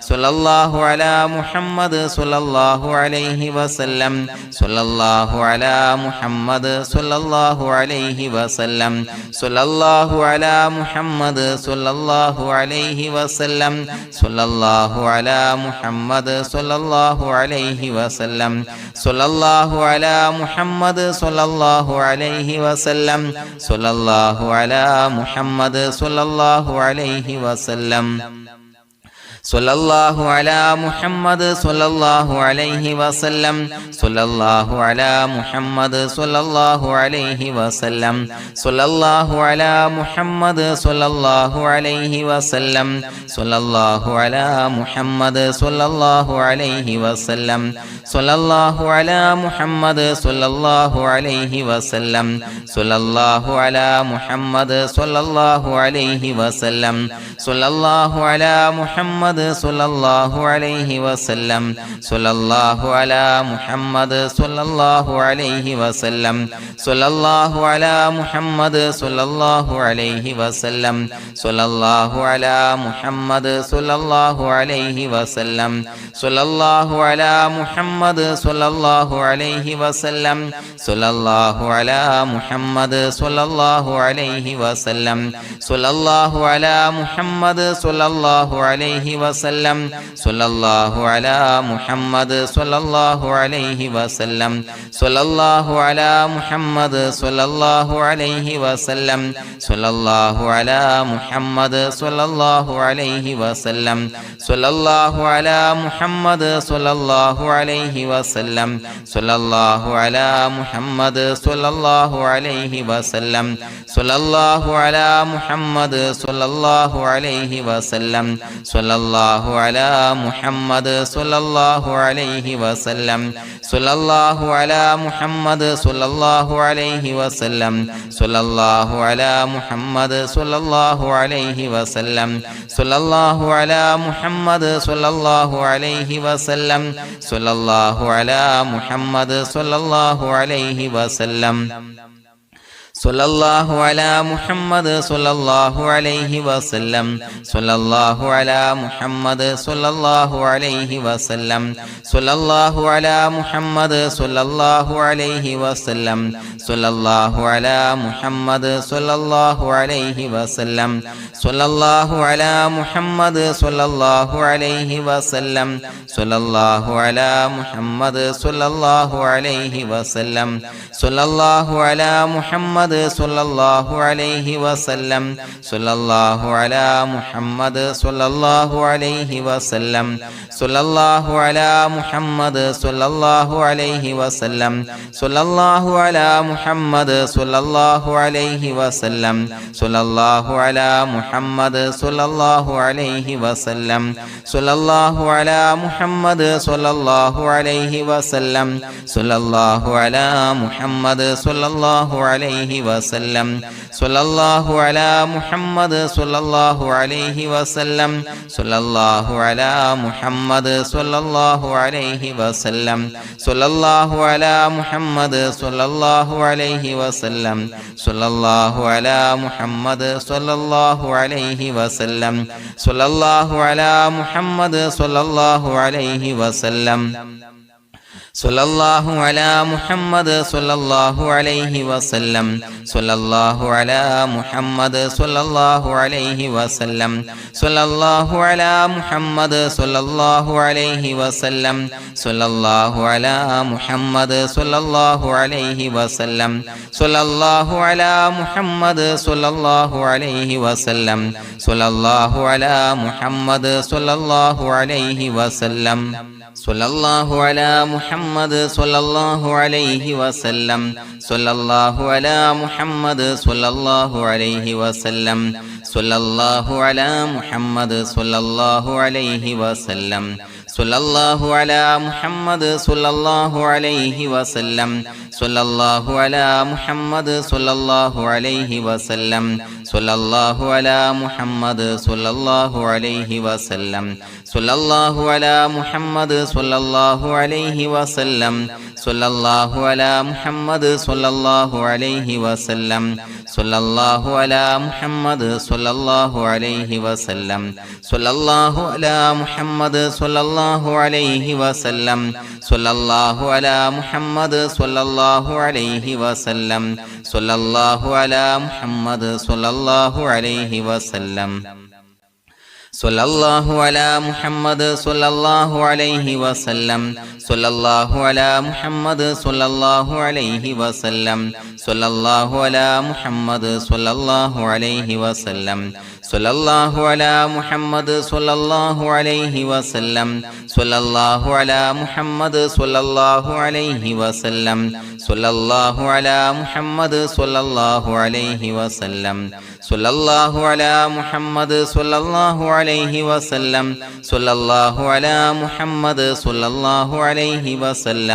സ്വല്ലല്ലാഹു അലാ മുഹമ്മദ് സ്വല്ലല്ലാഹു അലൈഹി വസല്ലം സ്വല്ലല്ലാഹു അലാ മുഹമ്മദ് സ്വല്ലല്ലാഹു അലൈഹി വസല്ലം സ്വല്ലല്ലാഹു അലാ മുഹമ്മദ് സ്വല്ലല്ലാഹു അലൈഹി വസല്ലം സ്വല്ലല്ലാഹു അലാ മുഹമ്മദ് സ്വല്ലല്ലാഹു അലൈഹി വസല്ലം സ്വല്ലല്ലാഹു അലാ മുഹമ്മദ് സ്വല്ലല്ലാഹു അലൈഹി വസല്ലം സ്വല്ലല്ലാഹു അലാ മുഹമ്മദ് സ്വല്ലല്ലാഹു അലൈഹി വസല്ലം സ്വല്ലല്ലാഹു അലാ മുഹമ്മദ് സ്വല്ലല്ലാഹു അലൈഹി വസല്ലം സ്വല്ലല്ലാഹു അലാ മുഹമ്മദ് സ്വല്ലല്ലാഹു അലൈഹി വസല്ലം സ്വല്ലല്ലാഹു അലാ മുഹമ്മദ് സ്വല്ലല്ലാഹു അലൈഹി വസല്ലം സ്വല്ലല്ലാഹു അലാ മുഹമ്മദ് സ്വല്ലല്ലാഹു അലൈഹി വസല്ലം സ്വല്ലല്ലാഹു അലാ മുഹമ്മദ് സ്വല്ലല്ലാഹു അലൈഹി വസല്ലം സ്വല്ലല്ലാഹു അലാ മുഹമ്മദ് സ്വല്ലല്ലാഹു അലൈഹി വസല്ലം സ്വല്ലല്ലാഹു അലാ മുഹമ്മദ് സ്വല്ലല്ലാഹു അലൈഹി വസല്ലം സ്വല്ലല്ലാഹു അലാ മുഹമ്മദ് സ്വല്ലല്ലാഹു അലൈഹി വസല്ലം സ്വല്ലല്ലാഹു അലാ മുഹമ്മദ് സ്വല്ലല്ലാഹു അലൈഹി വസല്ലം സ്വല്ലല്ലാഹു അലാ മുഹമ്മദ് സ്വല്ലല്ലാഹു അലൈഹി വസല്ലം സ്വല്ലല്ലാഹു അലാ മുഹമ്മദ് സ്വല്ലല്ലാഹു അലൈഹി വസല്ലം സ്വല്ലല്ലാഹു അലാ മുഹമ്മദ് സ്വല്ലല്ലാഹു അലൈഹി വസല്ലം സ്വല്ലല്ലാഹു അലാ മുഹമ്മദ് സ്വല്ലല്ലാഹു അലൈഹി വസല്ലം സ്വല്ലല്ലാഹു അലാ മുഹമ്മദ് സ്വല്ലല്ലാഹു അലൈഹി വസല്ലം സ്വല്ലല്ലാഹു അലാ മുഹമ്മദ് സ്വല്ലല്ലാഹു അലൈഹി വസല്ലം സ്വല്ലല്ലാഹു അലാ മുഹമ്മദ് സ്വല്ലല്ലാഹു അലൈഹി വസല്ലം സ്വല്ലല്ലാഹു അലാ മുഹമ്മദ് സ്വല്ലല്ലാഹു അലൈഹി വസല്ലം സ്വല്ലല്ലാഹു അലാ മുഹമ്മദ് സ്വല്ലല്ലാഹു അലൈഹി വസല്ലം സ്വല്ലല്ലാഹു അലാ മുഹമ്മദ് സ്വല്ലല്ലാഹു അലൈഹി വസല്ലം സ്വല്ലല്ലാഹു അലാ മുഹമ്മദ് സ്വല്ലല്ലാഹു അലൈഹി വസല്ലം സ്വല്ലല്ലാഹു അലാ മുഹമ്മദ് സ്വല്ലല്ലാഹു അലൈഹി വസല്ലം സ്വല്ലല്ലാഹു അലാ മുഹമ്മദ് സ്വല്ലല്ലാഹു അലൈഹി വസല്ലം സ്വല്ലല്ലാഹു അലാ മുഹമ്മദ് സ്വല്ലല്ലാഹു അലൈഹി വസല്ലം സ്വല്ലല്ലാഹു അലാ മുഹമ്മദ് സ്വല്ലല്ലാഹു അലൈഹി വസല്ലം സ്വല്ലല്ലാഹു അലാ മുഹമ്മദ് സ്വല്ലല്ലാഹു അലൈഹി വസല്ലം സ്വല്ലല്ലാഹു അലാ മുഹമ്മദ് സ്വല്ലല്ലാഹു അലൈഹി വസല്ലം സ്വല്ലല്ലാഹു അലാ മുഹമ്മദ് സ്വല്ലല്ലാഹു അലൈഹി വസല്ലം സ്വല്ലല്ലാഹു അലാ മുഹമ്മദ് സ്വല്ലല്ലാഹു അലൈഹി വസല്ലം സ്വല്ലല്ലാഹു അലാ മുഹമ്മദ് സ്വല്ലല്ലാഹു അലൈഹി വസല്ലം സ്വല്ലല്ലാഹു അലാ മുഹമ്മദ് സ്വല്ലല്ലാഹു അലൈഹി വസല്ലം സ്വല്ലല്ലാഹു അലാ മുഹമ്മദ് സ്വല്ലല്ലാഹു അലൈഹി വസല്ലം സ്വല്ലല്ലാഹു അലാ മുഹമ്മദ് സ്വല്ലല്ലാഹു അലൈഹി വസല്ലം സ്വല്ലല്ലാഹു അലാ മുഹമ്മദ് സ്വല്ലല്ലാഹു അലൈഹി വസല്ലം സ്വല്ലല്ലാഹു അലാ മുഹമ്മദ് സ്വല്ലല്ലാഹു അലൈഹി വസല്ലം സ്വല്ലല്ലാഹു അലാ മുഹമ്മദ് സ്വല്ലല്ലാഹു അലൈഹി വസല്ലം സ്വല്ലല്ലാഹു അലാ മുഹമ്മദ് സ്വല്ലല്ലാഹു അലൈഹി വസല്ലം സ്വല്ലല്ലാഹു അലാ മുഹമ്മദ് സ്വല്ലല്ലാഹു അലൈഹി വസല്ലം സ്വല്ലല്ലാഹു അലാ മുഹമ്മദ് സ്വല്ലല്ലാഹു അലൈഹി വസല്ലം സ്വല്ലല്ലാഹു അലാ മുഹമ്മദ് സ്വല്ലല്ലാഹു അലൈഹി വസല്ലം സ്വല്ലല്ലാഹു അലാ മുഹമ്മദ് സ്വല്ലല്ലാഹു അലൈഹി വസല്ലം സ്വല്ലല്ലാഹു അലാ മുഹമ്മദ് സ്വല്ലല്ലാഹു അലൈഹി വസല്ലം സ്വല്ലല്ലാഹു അലാ മുഹമ്മദ് സ്വല്ലല്ലാഹു അലൈഹി വസല്ലം സ്വല്ലല്ലാഹു അലാ മുഹമ്മദ് സ്വല്ലല്ലാഹു അലൈഹി വസല്ലം സ്വല്ലല്ലാഹു അലാ മുഹമ്മദ് സ്വല്ലല്ലാഹു അലൈഹി വസല്ലം സ്വല്ലല്ലാഹു അലാ മുഹമ്മദ് സ്വല്ലല്ലാഹു അലൈഹി വസല്ലം സ്വല്ലല്ലാഹു അലാ മുഹമ്മദ് സ്വല്ലല്ലാഹു അലൈഹി വസല്ലം സ്വല്ലല്ലാഹു അലാ മുഹമ്മദ് സ്വല്ലല്ലാഹു അലൈഹി വസല്ലം സ്വല്ലല്ലാഹു അലാ മുഹമ്മദ് സ്വല്ലല്ലാഹു അലൈഹി വസല്ലം സ്വല്ലല്ലാഹു അലാ മുഹമ്മദ് സ്വല്ലല്ലാഹു അലൈഹി വസല്ലം സ്വല്ലല്ലാഹു അലാ മുഹമ്മദ് സ്വല്ലല്ലാഹു അലൈഹി വസല്ലം സ്വല്ലല്ലാഹു അലാ മുഹമ്മദ് സ്വല്ലല്ലാഹു അലൈഹി വസല്ലം സ്വല്ലല്ലാഹു അലാ മുഹമ്മദ് സ്വല്ലല്ലാഹു അലൈഹി വസല്ലം സ്വല്ലല്ലാഹു അലാ മുഹമ്മദ് സ്വല്ലല്ലാഹു അലൈഹി വസല്ലം സ്വല്ലല്ലാഹു അലാ മുഹമ്മദ് സ്വല്ലല്ലാഹു അലൈഹി വസല്ലം സ്വല്ലല്ലാഹു അലാ മുഹമ്മദ് സ്വല്ലല്ലാഹു അലൈഹി വസല്ലം സ്വല്ലല്ലാഹു അലാ മുഹമ്മദ് സ്വല്ലല്ലാഹു അലൈഹി വസല്ലം സ്വല്ലല്ലാഹു അലാ മുഹമ്മദ് സ്വല്ലല്ലാഹു അലൈഹി വസല്ലം സ്വല്ലല്ലാഹു അലാ മുഹമ്മദ് സ്വല്ലല്ലാഹു അലൈഹി വസല്ലം സ്വല്ലല്ലാഹു അലാ മുഹമ്മദ് സ്വല്ലല്ലാഹു അലൈഹി വസല്ലം സ്വല്ലല്ലാഹു അലാ മുഹമ്മദ് സ്വല്ലല്ലാഹു അലൈഹി വസല്ലം സ്വല്ലല്ലാഹു അലാ മുഹമ്മദ് സ്വല്ലല്ലാഹു അലൈഹി വസല്ലം സ്വല്ലല്ലാഹു അലാ മുഹമ്മദ് സ്വല്ലല്ലാഹു അലൈഹി വസല്ലം സ്വല്ലല്ലാഹു അലാ മുഹമ്മദ് സ്വല്ലല്ലാഹു അലൈഹി വസല്ലം സ്വല്ലല്ലാഹു അലാ മുഹമ്മദ് സ്വല്ലല്ലാഹു അലൈഹി വസല്ലം സ്വല്ലല്ലാഹു അലാ മുഹമ്മദ് സ്വല്ലല്ലാഹു അലൈഹി വസല്ലം സ്വല്ലല്ലാഹു അലാ മുഹമ്മദ് സ്വല്ലല്ലാഹു അലൈഹി വസല്ലം സ്വല്ലല്ലാഹു അലാ മുഹമ്മദ് സ്വല്ലല്ലാഹു അലൈഹി വസല്ലം സ്വല്ലല്ലാഹു അലാ മുഹമ്മദ് സ്വല്ലല്ലാഹു അലൈഹി വസല്ലം സ്വല്ലല്ലാഹു അലാ മുഹമ്മദ് സ്വല്ലല്ലാഹു അലൈഹി വസല്ലം സ്വല്ലല്ലാഹു അലാ മുഹമ്മദ് സ്വല്ലല്ലാഹു അലൈഹി വസല്ലം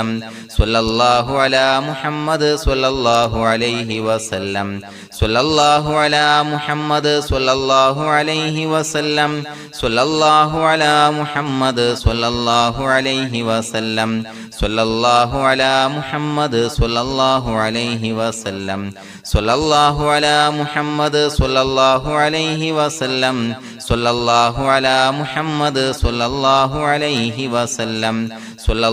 സ്വല്ലല്ലാഹു അലാ മുഹമ്മദ് സ്വല്ലല്ലാഹു അലൈഹി വസല്ലം സ്വല്ലല്ലാഹു അലാ മുഹമ്മദ് സ്വല്ലല്ലാഹു അലൈഹി വസല്ലം സ്വല്ലല്ലാഹു അലാ മുഹമ്മദ് സ്വല്ലല്ലാഹു അലൈഹി വസല്ലം സ്വല്ലല്ലാഹു അലാ മുഹമ്മദ് സ്വല്ലല്ലാഹു അലൈഹി വസല്ലം സ്വല്ലല്ലാഹു അലാ മുഹമ്മദ് സ്വല്ലല്ലാഹു അലൈഹി വസല്ലം സ്വല്ലല്ലാഹു അലാ മുഹമ്മദ് സ്വല്ലല്ലാഹു അലൈഹി വസല്ലം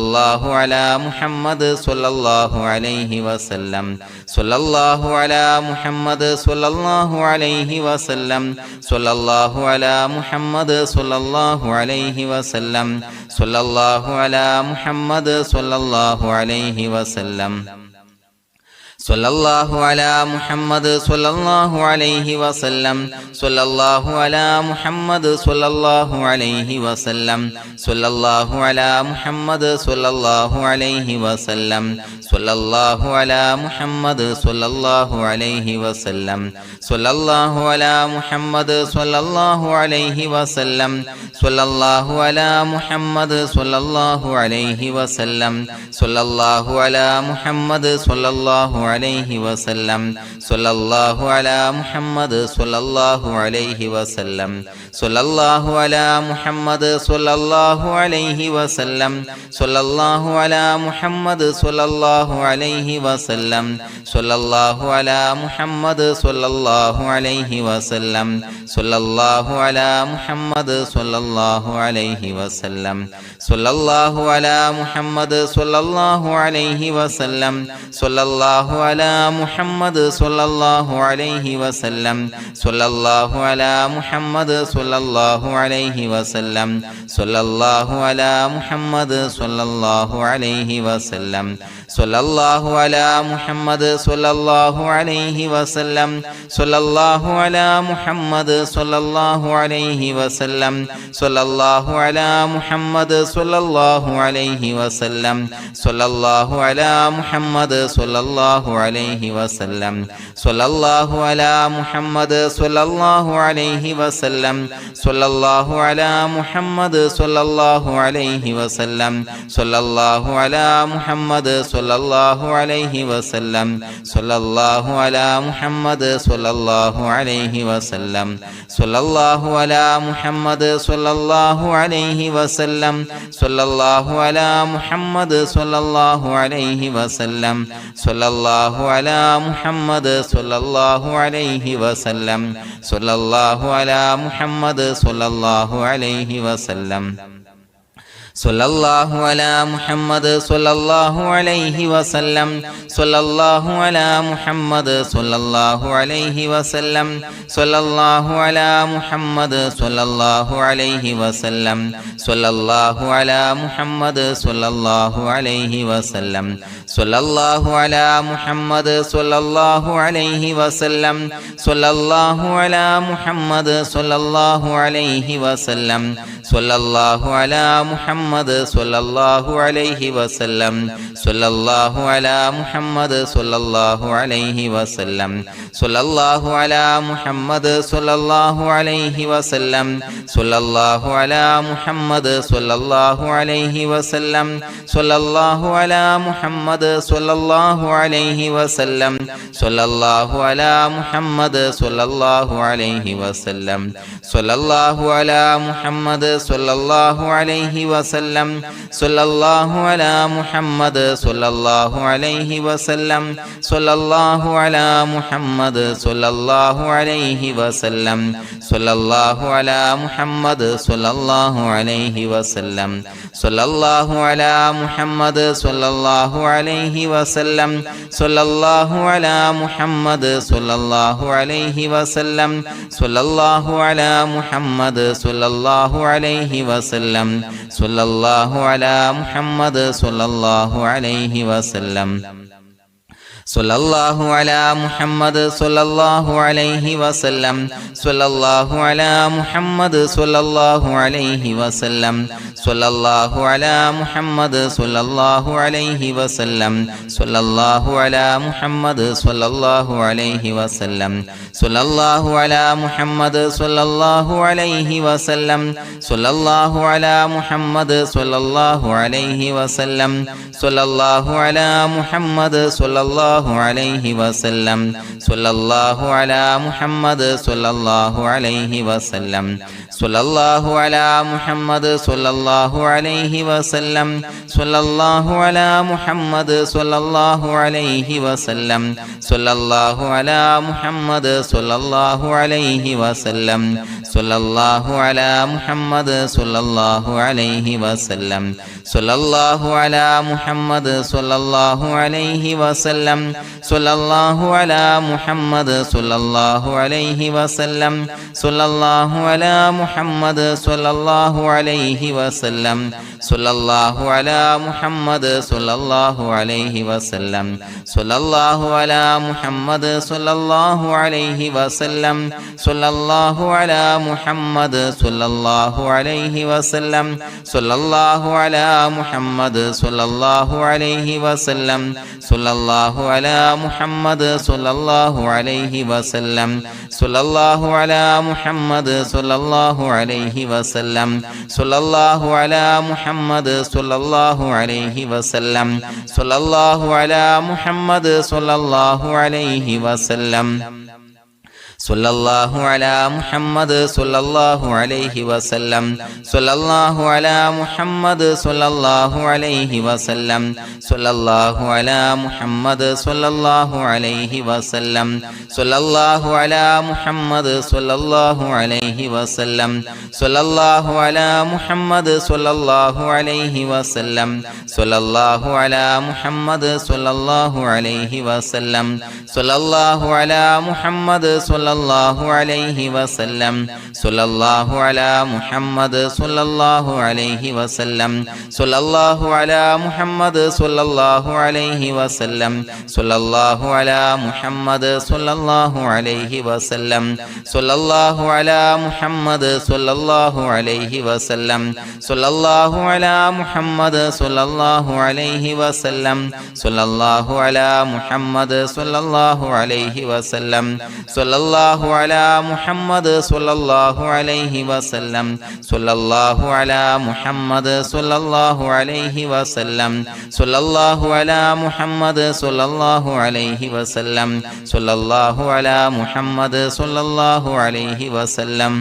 സ്വല്ലല്ലാഹു അലാ മുഹമ്മദ് സ്വല്ലല്ലാഹു അലൈഹി വസല്ലം സ്വല്ലല്ലാഹു അലാ മുഹമ്മദ് സ്വല്ലല്ലാഹു അലൈഹി വസല്ലം സ്വല്ലല്ലാഹു അലാ മുഹമ്മദ് സ്വല്ലല്ലാഹു അലൈഹി വസല്ലം സ്വല്ലല്ലാഹു അലാ മുഹമ്മദ് സ്വല്ലല്ലാഹു അലൈഹി വസല്ലം സ്വല്ലല്ലാഹു അലാ മുഹമ്മദ് സ്വല്ലല്ലാഹു അലൈഹി വസല്ലം സ്വല്ലല്ലാഹു അലാ മുഹമ്മദ് സ്വല്ലല്ലാഹു അലൈഹി വസല്ലം സ്വല്ലല്ലാഹു അലാ മുഹമ്മദ് സ്വല്ലല്ലാഹു അലൈഹി വസല്ലം സ്വല്ലല്ലാഹു അലാ മുഹമ്മദ് സ്വല്ലല്ലാഹു അലൈഹി വസല്ലം സ്വല്ലല്ലാഹു അലാ മുഹമ്മദ് സ്വല്ലല്ലാഹു അലൈഹി വസല്ലം സ്വല്ലല്ലാഹു അലാ മുഹമ്മദ് സ്വല്ലല്ലാഹു അലൈഹി വസല്ലം സ്വല്ലല്ലാഹു അലാ മുഹമ്മദ് സ്വല്ലല്ലാഹു അലൈഹി വസല്ലം സ്വല്ലല്ലാഹു അലാ മുഹമ്മദ് സ്വല്ലല്ലാഹു അലൈഹി വസല്ലം സ്വല്ലല്ലാഹു അലാ മുഹമ്മദ് സ്വല്ലല്ലാഹു അലൈഹി വസല്ലം സ്വല്ലല്ലാഹു അലാ മുഹമ്മദ് സ്വല്ലല്ലാഹു അലൈഹി വസല്ലം സ്വല്ലല്ലാഹു അലാ മുഹമ്മദ് സ്വല്ലല്ലാഹു അലൈഹി വസല്ലം സ്വല്ലല്ലാഹു അലാ മുഹമ്മദ് സ്വല്ലല്ലാഹു അലൈഹി വസല്ലം സ്വല്ലല്ലാഹു അലാ മുഹമ്മദ് സ്വല്ലല്ലാഹു അലൈഹി വസല്ലം സ്വല്ലല്ലാഹു അലാ മുഹമ്മദ് സ്വല്ലല്ലാഹു അലൈഹി വസല്ലം സ്വല്ലല്ലാഹു അലാ മുഹമ്മദ് സ്വല്ലല്ലാഹു അലൈഹി വസല്ലം സ്വല്ലല്ലാഹു അലാ മുഹമ്മദ് സ്വല്ലല്ലാഹു അലൈഹി വസല്ലം സ്വല്ലല്ലാഹു അലാ മുഹമ്മദ് സ്വല്ലല്ലാഹു അലൈഹി വസല്ലം സ്വല്ലല്ലാഹു അലാ മുഹമ്മദ് സ്വല്ലല്ലാഹു അലൈഹി വസല്ലം സ്വല്ലല്ലാഹു അലാ മുഹമ്മദ് സ്വല്ലല്ലാഹു അലൈഹി വസല്ലം സ്വല്ലല്ലാഹു അലാ മുഹമ്മദ് സ്വല്ലല്ലാഹു അലൈഹി വസല്ലം സ്വല്ലല്ലാഹു അലാ മുഹമ്മദ് സ്വല്ലല്ലാഹു അലൈഹി വസല്ലം സ്വല്ലല്ലാഹു അലാ മുഹമ്മദ് സ്വല്ലല്ലാഹു അലൈഹി വസല്ലം സ്വല്ലല്ലാഹു അലാ മുഹമ്മദ് സ്വല്ലല്ലാഹു അലൈഹി വസല്ലം സ്വല്ലല്ലാഹു അലാ മുഹമ്മദ് സ്വല്ലല്ലാഹു അലൈഹി വസല്ലം സ്വല്ലല്ലാഹു അലാ മുഹമ്മദ് സ്വല്ലല്ലാഹു അലൈഹി വസല്ലം സ്വല്ലല്ലാഹു അലാ മുഹമ്മദ് സ്വല്ലല്ലാഹു അലൈഹി വസല്ലം സ്വല്ലല്ലാഹു അലാ മുഹമ്മദ് സ്വല്ലല്ലാഹു അലൈഹി വസല്ലം സ്വല്ലല്ലാഹു അലാ മുഹമ്മദ് സ്വല്ലല്ലാഹു അലൈഹി വസല്ലം സ്വല്ലല്ലാഹു അലാ മുഹമ്മദ് സ്വല്ലല്ലാഹു അലൈഹി വസല്ലം സ്വല്ലല്ലാഹു അലാ മുഹമ്മദ് സ്വല്ലല്ലാഹു അലൈഹി വസല്ലം സ്വല്ലല്ലാഹു അലാ മുഹമ്മദ് സ്വല്ലല്ലാഹു അലൈഹി വസല്ലം സ്വല്ലല്ലാഹു അലാ മുഹമ്മദ് സ്വല്ലല്ലാഹു അലൈഹി വസല്ലം സ്വല്ലല്ലാഹു അലാ മുഹമ്മദ് സ്വല്ലല്ലാഹു അലൈഹി വസല്ലം സ്വല്ലല്ലാഹു അലാ മുഹമ്മദ് സ്വല്ലല്ലാഹു അലൈഹി വസല്ലം സ്വല്ലല്ലാഹു അലാ മുഹമ്മദ് സ്വല്ലല്ലാഹു അലൈഹി വസല്ലം സ്വല്ലല്ലാഹു അലാ മുഹമ്മദ് സ്വല്ലല്ലാഹു അലൈഹി വസല്ലം സ്വല്ലല്ലാഹു അലാ മുഹമ്മദ് സ്വല്ലല്ലാഹു അലൈഹി വസല്ലം സ്വല്ലല്ലാഹു അലാ മുഹമ്മദ് സ്വല്ലല്ലാഹു അലൈഹി വസല്ലം സ്വല്ലല്ലാഹു അലാ മുഹമ്മദ് സ്വല്ലല്ലാഹു അലൈഹി വസല്ലം സ്വല്ലല്ലാഹു അലാ മുഹമ്മദ് സ്വല്ലല്ലാഹു അലൈഹി വസല്ലം സ്വല്ലല്ലാഹു അലാ മുഹമ്മദ് സ്വല്ലല്ലാഹു അലൈഹി വസല്ലം സ്വല്ലല്ലാഹു അലാ മുഹമ്മദ് സ്വല്ലല്ലാഹു അലൈഹി വസല്ലം സ്വല്ലല്ലാഹു അലാ മുഹമ്മദ് സ്വല്ലല്ലാഹു അലൈഹി വസല്ലം സ്വല്ലല്ലാഹു അലാ മുഹമ്മദ് സ്വല്ലല്ലാഹു അലൈഹി വസല്ലം സ്വല്ലല്ലാഹു അലാ മുഹമ്മദ് സ്വല്ലല്ലാഹു അലൈഹി വസല്ലം സ്വല്ലല്ലാഹു അലാ മുഹമ്മദ് സ്വല്ലല്ലാഹു അലൈഹി വസല്ലം സ്വല്ലല്ലാഹു അലാ മുഹമ്മദ് സ്വല്ലല്ലാഹു അലൈഹി വസല്ലം സ്വല്ലല്ലാഹു അലാ മുഹമ്മദ് സ്വല്ലല്ലാഹു അലൈഹി വസല്ലം സ്വല്ലല്ലാഹു അലാ മുഹമ്മദ് സ്വല്ലല്ലാഹു അലൈഹി വസല്ലം സ്വല്ലല്ലാഹു അലാ മുഹമ്മദ് സ്വല്ലല്ലാഹു അലൈഹി വസല്ലം സ്വല്ലല്ലാഹു അലാ മുഹമ്മദ് സ്വല്ലല്ലാഹു അലൈഹി വസല്ലം സ്വല്ലല്ലാഹു അലാ മുഹമ്മദ് സ്വല്ലല്ലാഹു അലൈഹി വസല്ലം സ്വല്ലല്ലാഹു അലാ മുഹമ്മദ് സ്വല്ലല്ലാഹു അലൈഹി വസല്ലം സ്വല്ലല്ലാഹു അലാ മുഹമ്മദ് സ്വല്ലല്ലാഹു അലൈഹി വസല്ലം സ്വല്ലല്ലാഹു അലാ മുഹമ്മദ് സ്വല്ലല്ലാഹു അലൈഹി വസല്ലം സ്വല്ലല്ലാഹു അലാ മുഹമ്മദ് സ്വല്ലല്ലാഹു അലൈഹി വസല്ലം സ്വല്ലല്ലാഹു അലാ മുഹമ്മദ് സ്വല്ലല്ലാഹു അലൈഹി വസല്ലം സ്വല്ലല്ലാഹു അലാ മുഹമ്മദ് സ്വല്ലല്ലാഹു അലൈഹി വസല്ലം സ്വല്ലല്ലാഹു അലാ മുഹമ്മദ് സ്വല്ലല്ലാഹു അലൈഹി വസല്ലം സ്വല്ലല്ലാഹു അലാ മുഹമ്മദ് സ്വല്ലല്ലാഹു അലൈഹി വസല്ലം സ്വല്ലല്ലാഹു അലാ മുഹമ്മദ് സ്വല്ലല്ലാഹു അലൈഹി വസല്ലം സ്വല്ലല്ലാഹു അലാ മുഹമ്മദ് സ്വല്ലല്ലാഹു അലൈഹി വസല്ലം സ്വല്ലല്ലാഹു അലാ മുഹമ്മദ് സ്വല്ലല്ലാഹു അലൈഹി വസല്ലം സ്വല്ലല്ലാഹു അലാ മുഹമ്മദ് സ്വല്ലല്ലാഹു അലൈഹി വസല്ലം സ്വല്ലല്ലാഹു അലാ മുഹമ്മദ് സ്വല്ലല്ലാഹു അലൈഹി വസല്ലം സ്വല്ലല്ലാഹു അലാ മുഹമ്മദ് സ്വല്ലല്ലാഹു അലൈഹി വസല്ലം സ്വല്ലല്ലാഹു അലാ മുഹമ്മദ് സ്വല്ലല്ലാഹു അലൈഹി വസല്ലം സ്വല്ലല്ലാഹു അലാ മുഹമ്മദ് സ്വല്ലല്ലാഹു അലൈഹി വസല്ലം സ്വല്ലല്ലാഹു അലാ മുഹമ്മദ് സ്വല്ലല്ലാഹു അലൈഹി വസല്ലം സ്വല്ലല്ലാഹു അലാ മുഹമ്മദ് സ്വല്ലല്ലാഹു അലൈഹി വസല്ലം സ്വല്ലല്ലാഹു അലാ മുഹമ്മദ് സ്വല്ലല്ലാഹു അലൈഹി വസല്ലം സ്വല്ലല്ലാഹു അലാ മുഹമ്മദ് സ്വല്ലല്ലാഹു അലൈഹി വസല്ലം സ്വല്ലല്ലാഹു അലാ മുഹമ്മദ് സ്വല്ലല്ലാഹു അലൈഹി വസല്ലം സ്വല്ലല്ലാഹു അലാ മുഹമ്മദ് സ്വല്ലല്ലാഹു അലൈഹി വസല്ലം സ്വല്ലല്ലാഹു അലാ മുഹമ്മദ് സ്വല്ലല്ലാഹു അലൈഹി വസല്ലം സ്വല്ലല്ലാഹു അലാ മുഹമ്മദ് സ്വല്ലല്ലാഹു അലൈഹി വസല്ലം സ്വല്ലല്ലാഹു അലാ മുഹമ്മദ് സ്വല്ലല്ലാഹു അലൈഹി വസല്ലം സ്വല്ലല്ലാഹു അലാ മുഹമ്മദ് സ്വല്ലല്ലാഹു അലൈഹി വസല്ലം സ്വല്ലല്ലാഹു അലാ മുഹമ്മദ് സ്വല്ലല്ലാഹു അലൈഹി വസല്ലം സ്വല്ലല്ലാഹു അലാ മുഹമ്മദ് സ്വല്ലല്ലാഹു അലൈഹി വസല്ലം സ്വല്ലല്ലാഹു അലാ മുഹമ്മദ് സ്വല്ലല്ലാഹു അലൈഹി വസല്ലം സ്വല്ലല്ലാഹു അലാ മുഹമ്മദ് സ്വല്ലല്ലാഹു അലൈഹി വസല്ലം സ്വല്ലല്ലാഹു അലാ മുഹമ്മദ് സ്വല്ലല്ലാഹു അലൈഹി വസല്ലം സ്വല്ലല്ലാഹു അലാ മുഹമ്മദ് സ്വല്ലല്ലാഹു അലൈഹി വസല്ലം സ്വല്ലല്ലാഹു അലാ മുഹമ്മദ് സ്വല്ലല്ലാഹു അലൈഹി വസല്ലം സ്വല്ലല്ലാഹു അലാ മുഹമ്മദ് സ്വല്ലല്ലാഹു അലൈഹി വസല്ലം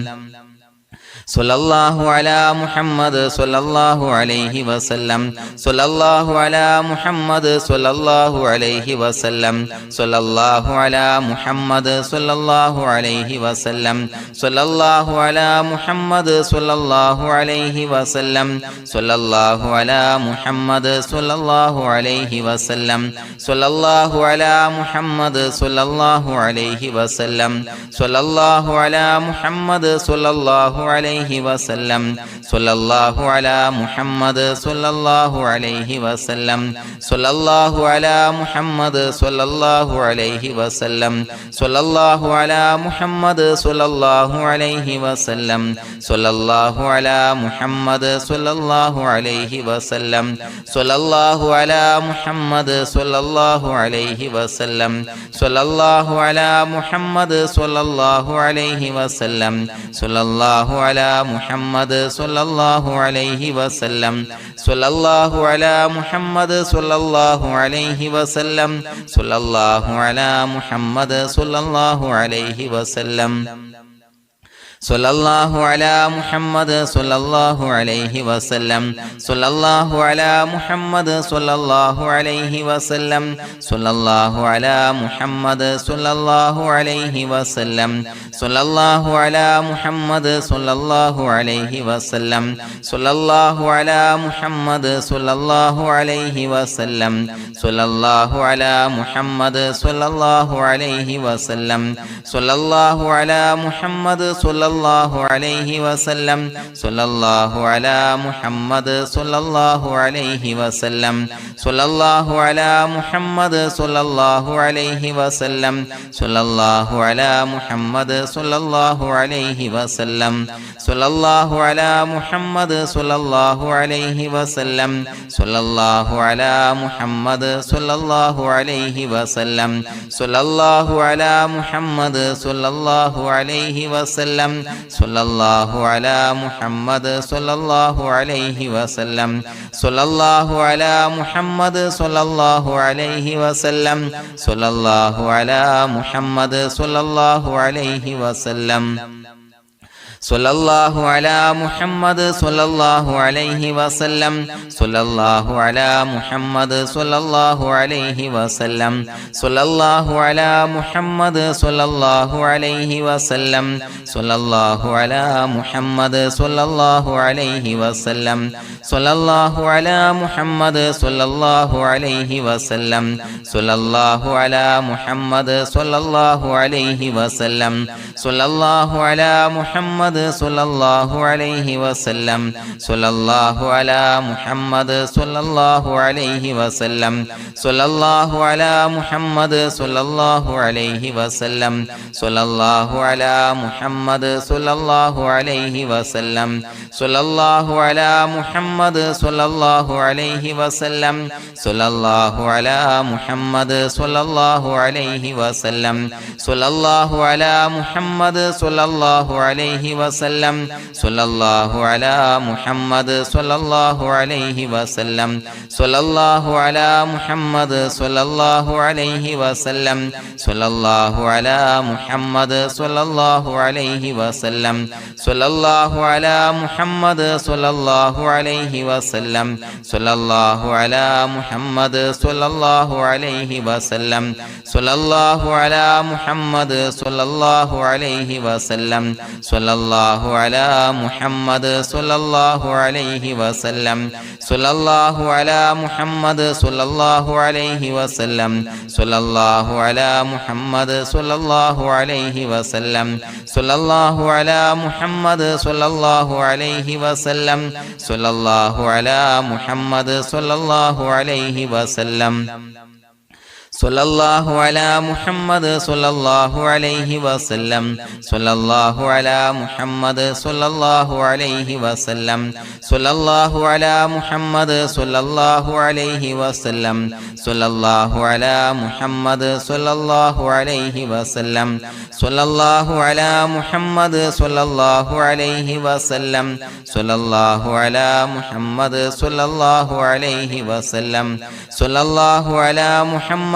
സ്വല്ലല്ലാഹു അലാ മുഹമ്മദ് സ്വല്ലല്ലാഹു അലൈഹി വസല്ലം സ്വല്ലല്ലാഹു അലാ മുഹമ്മദ് സ്വല്ലല്ലാഹു അലൈഹി വസല്ലം സ്വല്ലല്ലാഹു അലാ മുഹമ്മദ് സ്വല്ലല്ലാഹു അലൈഹി വസല്ലം സ്വല്ലല്ലാഹു അലാ മുഹമ്മദ് സ്വല്ലല്ലാഹു അലൈഹി വസല്ലം സ്വല്ലല്ലാഹു അലാ മുഹമ്മദ് സ്വല്ലല്ലാഹു അലൈഹി വസല്ലം സ്വല്ലല്ലാഹു അലാ മുഹമ്മദ് സ്വല്ലല്ലാഹു അലൈഹി വസല്ലം സ്വല്ലല്ലാഹു അലാ മുഹമ്മദ് സ്വല്ലല്ലാഹു അലൈഹി വസല്ലം സ്വല്ലല്ലാഹു അലാ മുഹമ്മദ് സ്വല്ലല്ലാഹു അലൈഹി വസല്ലം സ്വല്ലല്ലാഹു അലാ മുഹമ്മദ് സ്വല്ലല്ലാഹു അലൈഹി വസല്ലം സ്വല്ലല്ലാഹു അലാ മുഹമ്മദ് സ്വല്ലല്ലാഹു അലൈഹി വസല്ലം സ്വല്ലല്ലാഹു അലാ മുഹമ്മദ് സ്വല്ലല്ലാഹു അലൈഹി വസല്ലം സ്വല്ലല്ലാഹു അലാ മുഹമ്മദ് സ്വല്ലല്ലാഹു അലൈഹി വസല്ലം സ്വല്ലല്ലാഹു അലാ മുഹമ്മദ് സ്വല്ലല്ലാഹു അലൈഹി വസല്ലം സ്വല്ലല്ലാഹു അലാ മുഹമ്മദ് സ്വല്ലല്ലാഹു അലൈഹി വസല്ലം സ്വല്ലല്ലാഹു അലാ മുഹമ്മദ് സ്വല്ലല്ലാഹു അലൈഹി വസല്ലം സ്വല്ലല്ലാഹു അലാ മുഹമ്മദ് സ്വല്ലല്ലാഹു അലൈഹി വസല്ലം സ്വല്ലല്ലാഹു അലാ മുഹമ്മദ് സ്വല്ലല്ലാഹു അലൈഹി വസല്ലം സ്വല്ലല്ലാഹു അലാ മുഹമ്മദ് സ്വല്ലല്ലാഹു അലൈഹി വസല്ലം സ്വല്ലല്ലാഹു അലാ മുഹമ്മദ് സ്വല്ലല്ലാഹു അലൈഹി വസല്ലം സ്വല്ലല്ലാഹു അലാ മുഹമ്മദ് സ്വല്ലല്ലാഹു അലൈഹി വസല്ലം സ്വല്ലല്ലാഹു അലാ മുഹമ്മദ് സ്വല്ലല്ലാഹു അലൈഹി വസല്ലം സ്വല്ലല്ലാഹു അലാ മുഹമ്മദ് സ്വല്ലല്ലാഹു അലൈഹി വസല്ലം സ്വല്ലല്ലാഹു അലാ മുഹമ്മദ് സ്വല്ലല്ലാഹു അലൈഹി വസല്ലം സ്വല്ലല്ലാഹു അലാ മുഹമ്മദ് സ്വല്ലല്ലാഹു അലൈഹി വസല്ലം സ്വല്ലല്ലാഹു അലാ മുഹമ്മദ് സ്വല്ലല്ലാഹു അലൈഹി വസല്ലം സ്വല്ലല്ലാഹു അലാ മുഹമ്മദ് സ്വല്ലല്ലാഹു അലൈഹി വസല്ലം സ്വല്ലല്ലാഹു അലാ മുഹമ്മദ് സ്വല്ലല്ലാഹു അലൈഹി വസല്ലം സ്വല്ലല്ലാഹു അലാ മുഹമ്മദ് സ്വല്ലല്ലാഹു അലൈഹി വസല്ലം സ്വല്ലല്ലാഹു അലാ മുഹമ്മദ് സ്വല്ലല്ലാഹു അലൈഹി വസല്ലം സ്വല്ലല്ലാഹു അലാ മുഹമ്മദ് സ്വല്ലല്ലാഹു അലൈഹി വസല്ലം സ്വല്ലല്ലാഹു അലാ മുഹമ്മദ് സ്വല്ലല്ലാഹു അലൈഹി വസല്ലം സ്വല്ലല്ലാഹു അലാ മുഹമ്മദ് സ്വല്ലല്ലാഹു അലൈഹി വസല്ലം സ്വല്ലല്ലാഹു അലാ മുഹമ്മദ് സ്വല്ലല്ലാഹു അലൈഹി വസല്ലം സ്വല്ലല്ലാഹു അലാ മുഹമ്മദ് സ്വല്ലല്ലാഹു അലൈഹി വസല്ലം സ്വല്ലല്ലാഹു അലാ മുഹമ്മദ് സ്വല്ലല്ലാഹു അലൈഹി വസല്ലം സ്വല്ലല്ലാഹു അലാ മുഹമ്മദ് സ്വല്ലല്ലാഹു അലൈഹി വസല്ലം സ്വല്ലല്ലാഹു അലാ മുഹമ്മദ് സ്വല്ലല്ലാഹു അലൈഹി വസല്ലം സ്വല്ലല്ലാഹു അലാ മുഹമ്മദ് സ്വല്ലല്ലാഹു അലൈഹി വസല്ലം സ്വല്ലല്ലാഹു അലാ മുഹമ്മദ് സ്വല്ലല്ലാഹു അലൈഹി വസല്ലം സ്വല്ലല്ലാഹു അലാ മുഹമ്മദ് സ്വല്ലല്ലാഹു അലൈഹി വസല്ലം സ്വല്ലല്ലാഹു അലാ മുഹമ്മദ് സ്വല്ലല്ലാഹു അലൈഹി വസല്ലം സ്വല്ലല്ലാഹു അലാ മുഹമ്മദ് സ്വല്ലല്ലാഹു അലൈഹി വസല്ലം സ്വല്ലല്ലാഹു അലാ മുഹമ്മദ് സ്വല്ലല്ലാഹു അലൈഹി വസല്ലം സ്വല്ലല്ലാഹു അലാ മുഹമ്മദ് സ്വല്ലല്ലാഹു അലൈഹി വസല്ലം സ്വല്ലല്ലാഹു അലാ മുഹമ്മദ് സ്വല്ലല്ലാഹു അലൈഹി വസല്ലം സ്വല്ലല്ലാഹു അലാ മുഹമ്മദ് സ്വല്ലല്ലാഹു അലൈഹി വസല്ലം സ്വല്ലല്ലാഹു അലാ മുഹമ്മദ് സ്വല്ലല്ലാഹു അലൈഹി വസല്ലം സ്വല്ലല്ലാഹു അലാ മുഹമ്മദ് സ്വല്ലല്ലാഹു അലൈഹി വസല്ലം സ്വല്ലല്ലാഹു അലാ മുഹമ്മദ് സ്വല്ലല്ലാഹു അലൈഹി വസല്ലം സ്വല്ലല്ലാഹു അലാ മുഹമ്മദ് സ്വല്ലല്ലാഹു അലൈഹി വസല്ലം സ്വല്ലല്ലാഹു അലാ മുഹമ്മദ് സ്വല്ലല്ലാഹു അലൈഹി വസല്ലം സ്വല്ലല്ലാഹു അലാ മുഹമ്മദ് സ്വല്ലല്ലാഹു അലൈഹി വസല്ലം സ്വല്ലല്ലാഹു അലാ മുഹമ്മദ് സ്വല്ലല്ലാഹു അലൈഹി വസല്ലം സ്വല്ലല്ലാഹു അലാ മുഹമ്മദ് സ്വല്ലല്ലാഹു അലൈഹി വസല്ലം സ്വല്ലല്ലാഹു അലാ മുഹമ്മദ് സ്വല്ലല്ലാഹു അലൈഹി വസല്ലം സ്വല്ലല്ലാഹു അലാ മുഹമ്മദ് സ്വല്ലല്ലാഹു അലൈഹി വസല്ലം സ്വല്ലല്ലാഹു അലാ മുഹമ്മദ് സ്വല്ലല്ലാഹു അലൈഹി വസല്ലം സ്വല്ലല്ലാഹു അലാ മുഹമ്മദ് സ്വല്ലല്ലാഹു അലൈഹി വസല്ലം സ്വല്ലല്ലാഹു അലാ മുഹമ്മദ് സ്വല്ലല്ലാഹു അലൈഹി വസല്ലം സ്വല്ലല്ലാഹു അലാ മുഹമ്മദ് സ്വല്ലല്ലാഹു അലൈഹി വസല്ലം സ്വല്ലല്ലാഹു അലാ മുഹമ്മദ് സ്വല്ലല്ലാഹു അലൈഹി വസല്ലം സ്വല്ലല്ലാഹു അലാ മുഹമ്മദ് സ്വല്ലല്ലാഹു അലൈഹി വസല്ലം സ്വല്ലല്ലാഹു അലാ മുഹമ്മദ്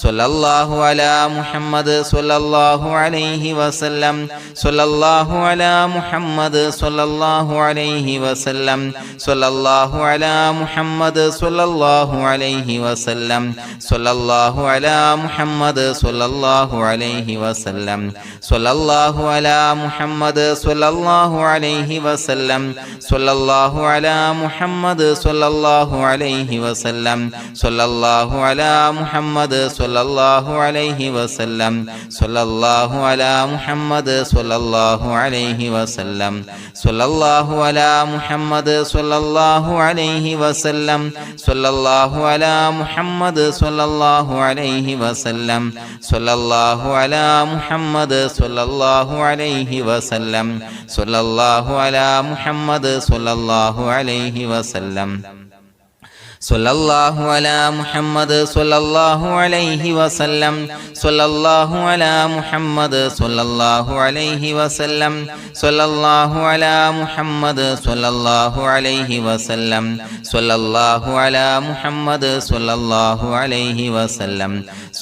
സ്വല്ലല്ലാഹു അലാ മുഹമ്മദ് സ്വല്ലല്ലാഹു അലൈഹി വസല്ലം സ്വല്ലല്ലാഹു അലാ മുഹമ്മദ് സ്വല്ലല്ലാഹു അലൈഹി വസല്ലം സ്വല്ലല്ലാഹു അലാ മുഹമ്മദ് സ്വല്ലല്ലാഹു അലൈഹി വസല്ലം സ്വല്ലല്ലാഹു അലാ മുഹമ്മദ് സ്വല്ലല്ലാഹു അലൈഹി വസല്ലം സ്വല്ലല്ലാഹു അലാ മുഹമ്മദ് സ്വല്ലല്ലാഹു അലൈഹി വസല്ലം സ്വല്ലല്ലാഹു അലാ മുഹമ്മദ് സ്വല്ലല്ലാഹു അലൈഹി വസല്ലം സ്വല്ലല്ലാഹു അലാ മുഹമ്മദ് സ്വല്ലല്ലാഹു അലൈഹി വസല്ലം സ്വല്ലല്ലാഹു അലാ മുഹമ്മദ് സ്വല്ലല്ലാഹു അലൈഹി വസല്ലം സ്വല്ലല്ലാഹു അലാ മുഹമ്മദ് സ്വല്ലല്ലാഹു അലൈഹി വസല്ലം സ്വല്ലല്ലാഹു അലാ മുഹമ്മദ് സ്വല്ലല്ലാഹു അലൈഹി വസല്ലം സ്വല്ലല്ലാഹു അലാ മുഹമ്മദ് സ്വല്ലല്ലാഹു അലൈഹി വസല്ലം സ്വല്ലല്ലാഹു അലാ മുഹമ്മദ് സ്വല്ലല്ലാഹു അലൈഹി വസല്ലം സ്വല്ലല്ലാഹു അലാ മുഹമ്മദ് സ്വല്ലല്ലാഹു അലൈഹി വസല്ലം സ്വല്ലല്ലാഹു അലാ മുഹമ്മദ് സ്വല്ലല്ലാഹു അലൈഹി വസല്ലം സ്വല്ലല്ലാഹു അലാ മുഹമ്മദ് സ്വല്ലല്ലാഹു അലൈഹി വസല്ലം സ്വല്ലല്ലാഹു അലാ മുഹമ്മദ് സ്വല്ലല്ലാഹു അലൈഹി വസല്ലം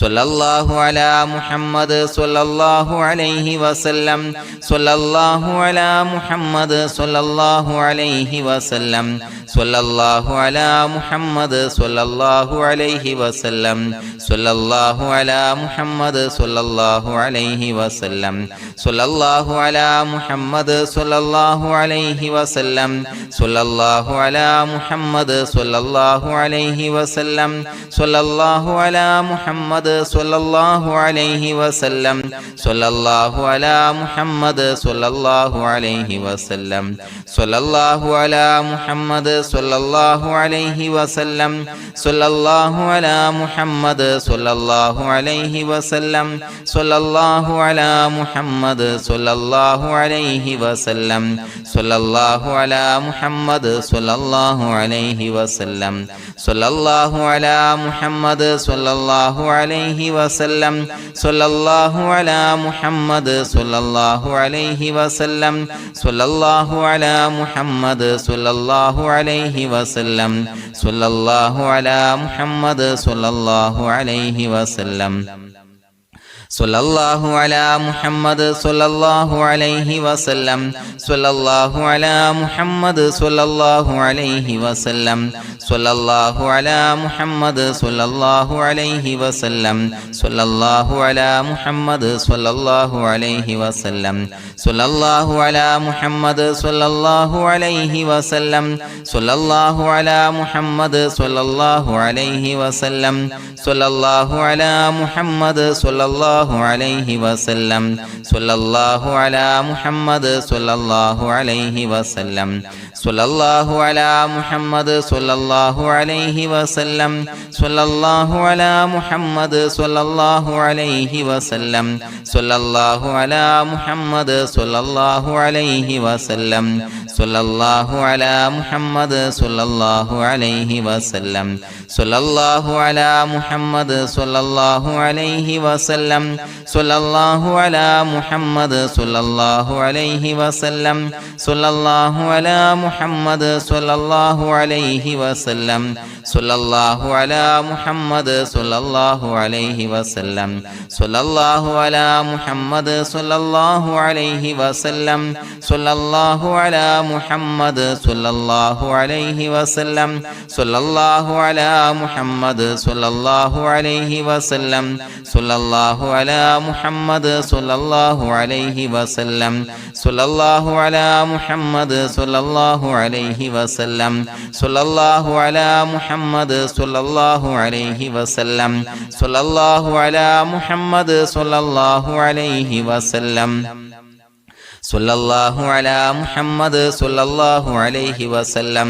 സ്വല്ലല്ലാഹു അലാ മുഹമ്മദ് സ്വല്ലല്ലാഹു അലൈഹി വസല്ലം സ്വല്ലല്ലാഹു അലാ മുഹമ്മദ് സ്വല്ലല്ലാഹു അലൈഹി വസല്ലം സ്വല്ലല്ലാഹു അലാ മുഹമ്മദ് സ്വല്ലല്ലാഹു അലൈഹി വസല്ലം സ്വല്ലല്ലാഹു അലാ മുഹമ്മദ് സ്വല്ലല്ലാഹു അലൈഹി വസല്ലം സ്വല്ലല്ലാഹു അലാ മുഹമ്മദ് സ്വല്ലല്ലാഹു അലൈഹി വസല്ലം സ്വല്ലല്ലാഹു അലാ മുഹമ്മദ് സ്വല്ലല്ലാഹു അലൈഹി വസല്ലം സ്വല്ലല്ലാഹു അലാ മുഹമ്മദ് സ്വല്ലല്ലാഹു അലൈഹി വസല്ലം സ്വല്ലല്ലാഹു അലാ മുഹമ്മദ് സ്വല്ലല്ലാഹു അലൈഹി വസല്ലം സ്വല്ലല്ലാഹു അലാ മുഹമ്മദ് സ്വല്ലല്ലാഹു അലൈഹി വസല്ലം സ്വല്ലല്ലാഹു അലാ മുഹമ്മദ് സ്വല്ലല്ലാഹു അലൈഹി വസല്ലം സ്വല്ലല്ലാഹു അലാ മുഹമ്മദ് സ്വല്ലല്ലാഹു അലൈഹി വസല്ലം സ്വല്ലല്ലാഹു അലാ മുഹമ്മദ് സ്വല്ലല്ലാഹു അലൈഹി വസല്ലം സ്വല്ലല്ലാഹു അലാ മുഹമ്മദ് സ്വല്ലല്ലാഹു അലൈഹി വസല്ലം സ്വല്ലല്ലാഹു അലാ മുഹമ്മദ് സ്വല്ലല്ലാഹു അലൈഹി വസല്ലം സ്വല്ലല്ലാഹു അലാ മുഹമ്മദ് സ്വല്ലല്ലാഹു അലൈഹി വസല്ലം സ്വല്ലല്ലാഹു അലാ മുഹമ്മദ് സ്വല്ലല്ലാഹു അലൈഹി വസല്ലം സ്വല്ലല്ലാഹു അലാ മുഹമ്മദ് സ്വല്ലല്ലാഹു അലൈഹി വസല്ലം സ്വല്ലല്ലാഹു അലാ മുഹമ്മദ് സ്വല്ലല്ലാഹു അലൈഹി വസല്ലം സ്വല്ലല്ലാഹു അലാ മുഹമ്മദ് സ്വല്ലല്ലാഹു അലൈഹി വസല്ലം സ്വല്ലല്ലാഹു അലാ മുഹമ്മദ് സ്വല്ലല്ലാഹു അലൈഹി വസല്ലം സ്വല്ലല്ലാഹു അലാ മുഹമ്മദ് സ്വല്ലല്ലാഹു അലൈഹി വസല്ലം സ്വല്ലല്ലാഹു അലാ മുഹമ്മദ് സ്വല്ലല്ലാഹു അലൈഹി വസല്ലം സ്വല്ലല്ലാഹു അലാ മുഹമ്മദ് സ്വല്ലല്ലാഹു അലൈഹി വസല്ലം സ്വല്ലല്ലാഹു അലാ മുഹമ്മദ് സ്വല്ലല്ലാഹു അലൈഹി വസല്ലം സ്വല്ലല്ലാഹു അലാ മുഹമ്മദ് സ്വല്ലല്ലാഹു അലൈഹി വസല്ലം സ്വല്ലല്ലാഹു അലാ മുഹമ്മദ് സ്വല്ലല്ലാഹു അലൈഹി വസല്ലം സ്വല്ലല്ലാഹു അലാ മുഹമ്മദ് സ്വല്ലല്ലാഹു അലൈഹി വസല്ലം സ്വല്ലല്ലാഹു അലാ മുഹമ്മദ് സ്വല്ലല്ലാഹു അലൈഹി വസല്ലം സ്വല്ലല്ലാഹു അലാ മുഹമ്മദ് സ്വല്ലല്ലാഹു അലൈഹി വസല്ലം സ്വല്ലല്ലാഹു അലാ മുഹമ്മദ് സ്വല്ലല്ലാഹു അലൈഹി വസല്ലം സ്വല്ലല്ലാഹു അലാ മുഹമ്മദ് സ്വല്ലല്ലാഹു അലൈഹി വസല്ലം സ്വല്ലല്ലാഹു അലാ മുഹമ്മദ് സ്വല്ലല്ലാഹു അലൈഹി വസല്ലം സ്വല്ലല്ലാഹു അലാ മുഹമ്മദ് സ്വല്ലല്ലാഹു അലൈഹി വസല്ലം സ്വല്ലല്ലാഹു അലാ മുഹമ്മദ് സ്വല്ലല്ലാഹു അലൈഹി വസല്ലം സ്വല്ലല്ലാഹു അലാ മുഹമ്മദ് സ്വല്ലല്ലാഹു അലൈഹി വസല്ലം സ്വല്ലല്ലാഹു അലാ മുഹമ്മദ് സ്വല്ലല്ലാഹു അലൈഹി വസല്ലം സ്വല്ലല്ലാഹു അലാ മുഹമ്മദ് സ്വല്ലല്ലാഹു അലൈഹി വസല്ലം സ്വല്ലല്ലാഹു അലാ മുഹമ്മദ് സ്വല്ലല്ലാഹു അലൈഹി വസല്ലം സ്വല്ലല്ലാഹു അലാ മുഹമ്മദ് സ്വല്ലല്ലാഹു അലൈഹി വസല്ലം സ്വല്ലല്ലാഹു അലാ മുഹമ്മദ് സ്വല്ലല്ലാഹു അലൈഹി വസല്ലം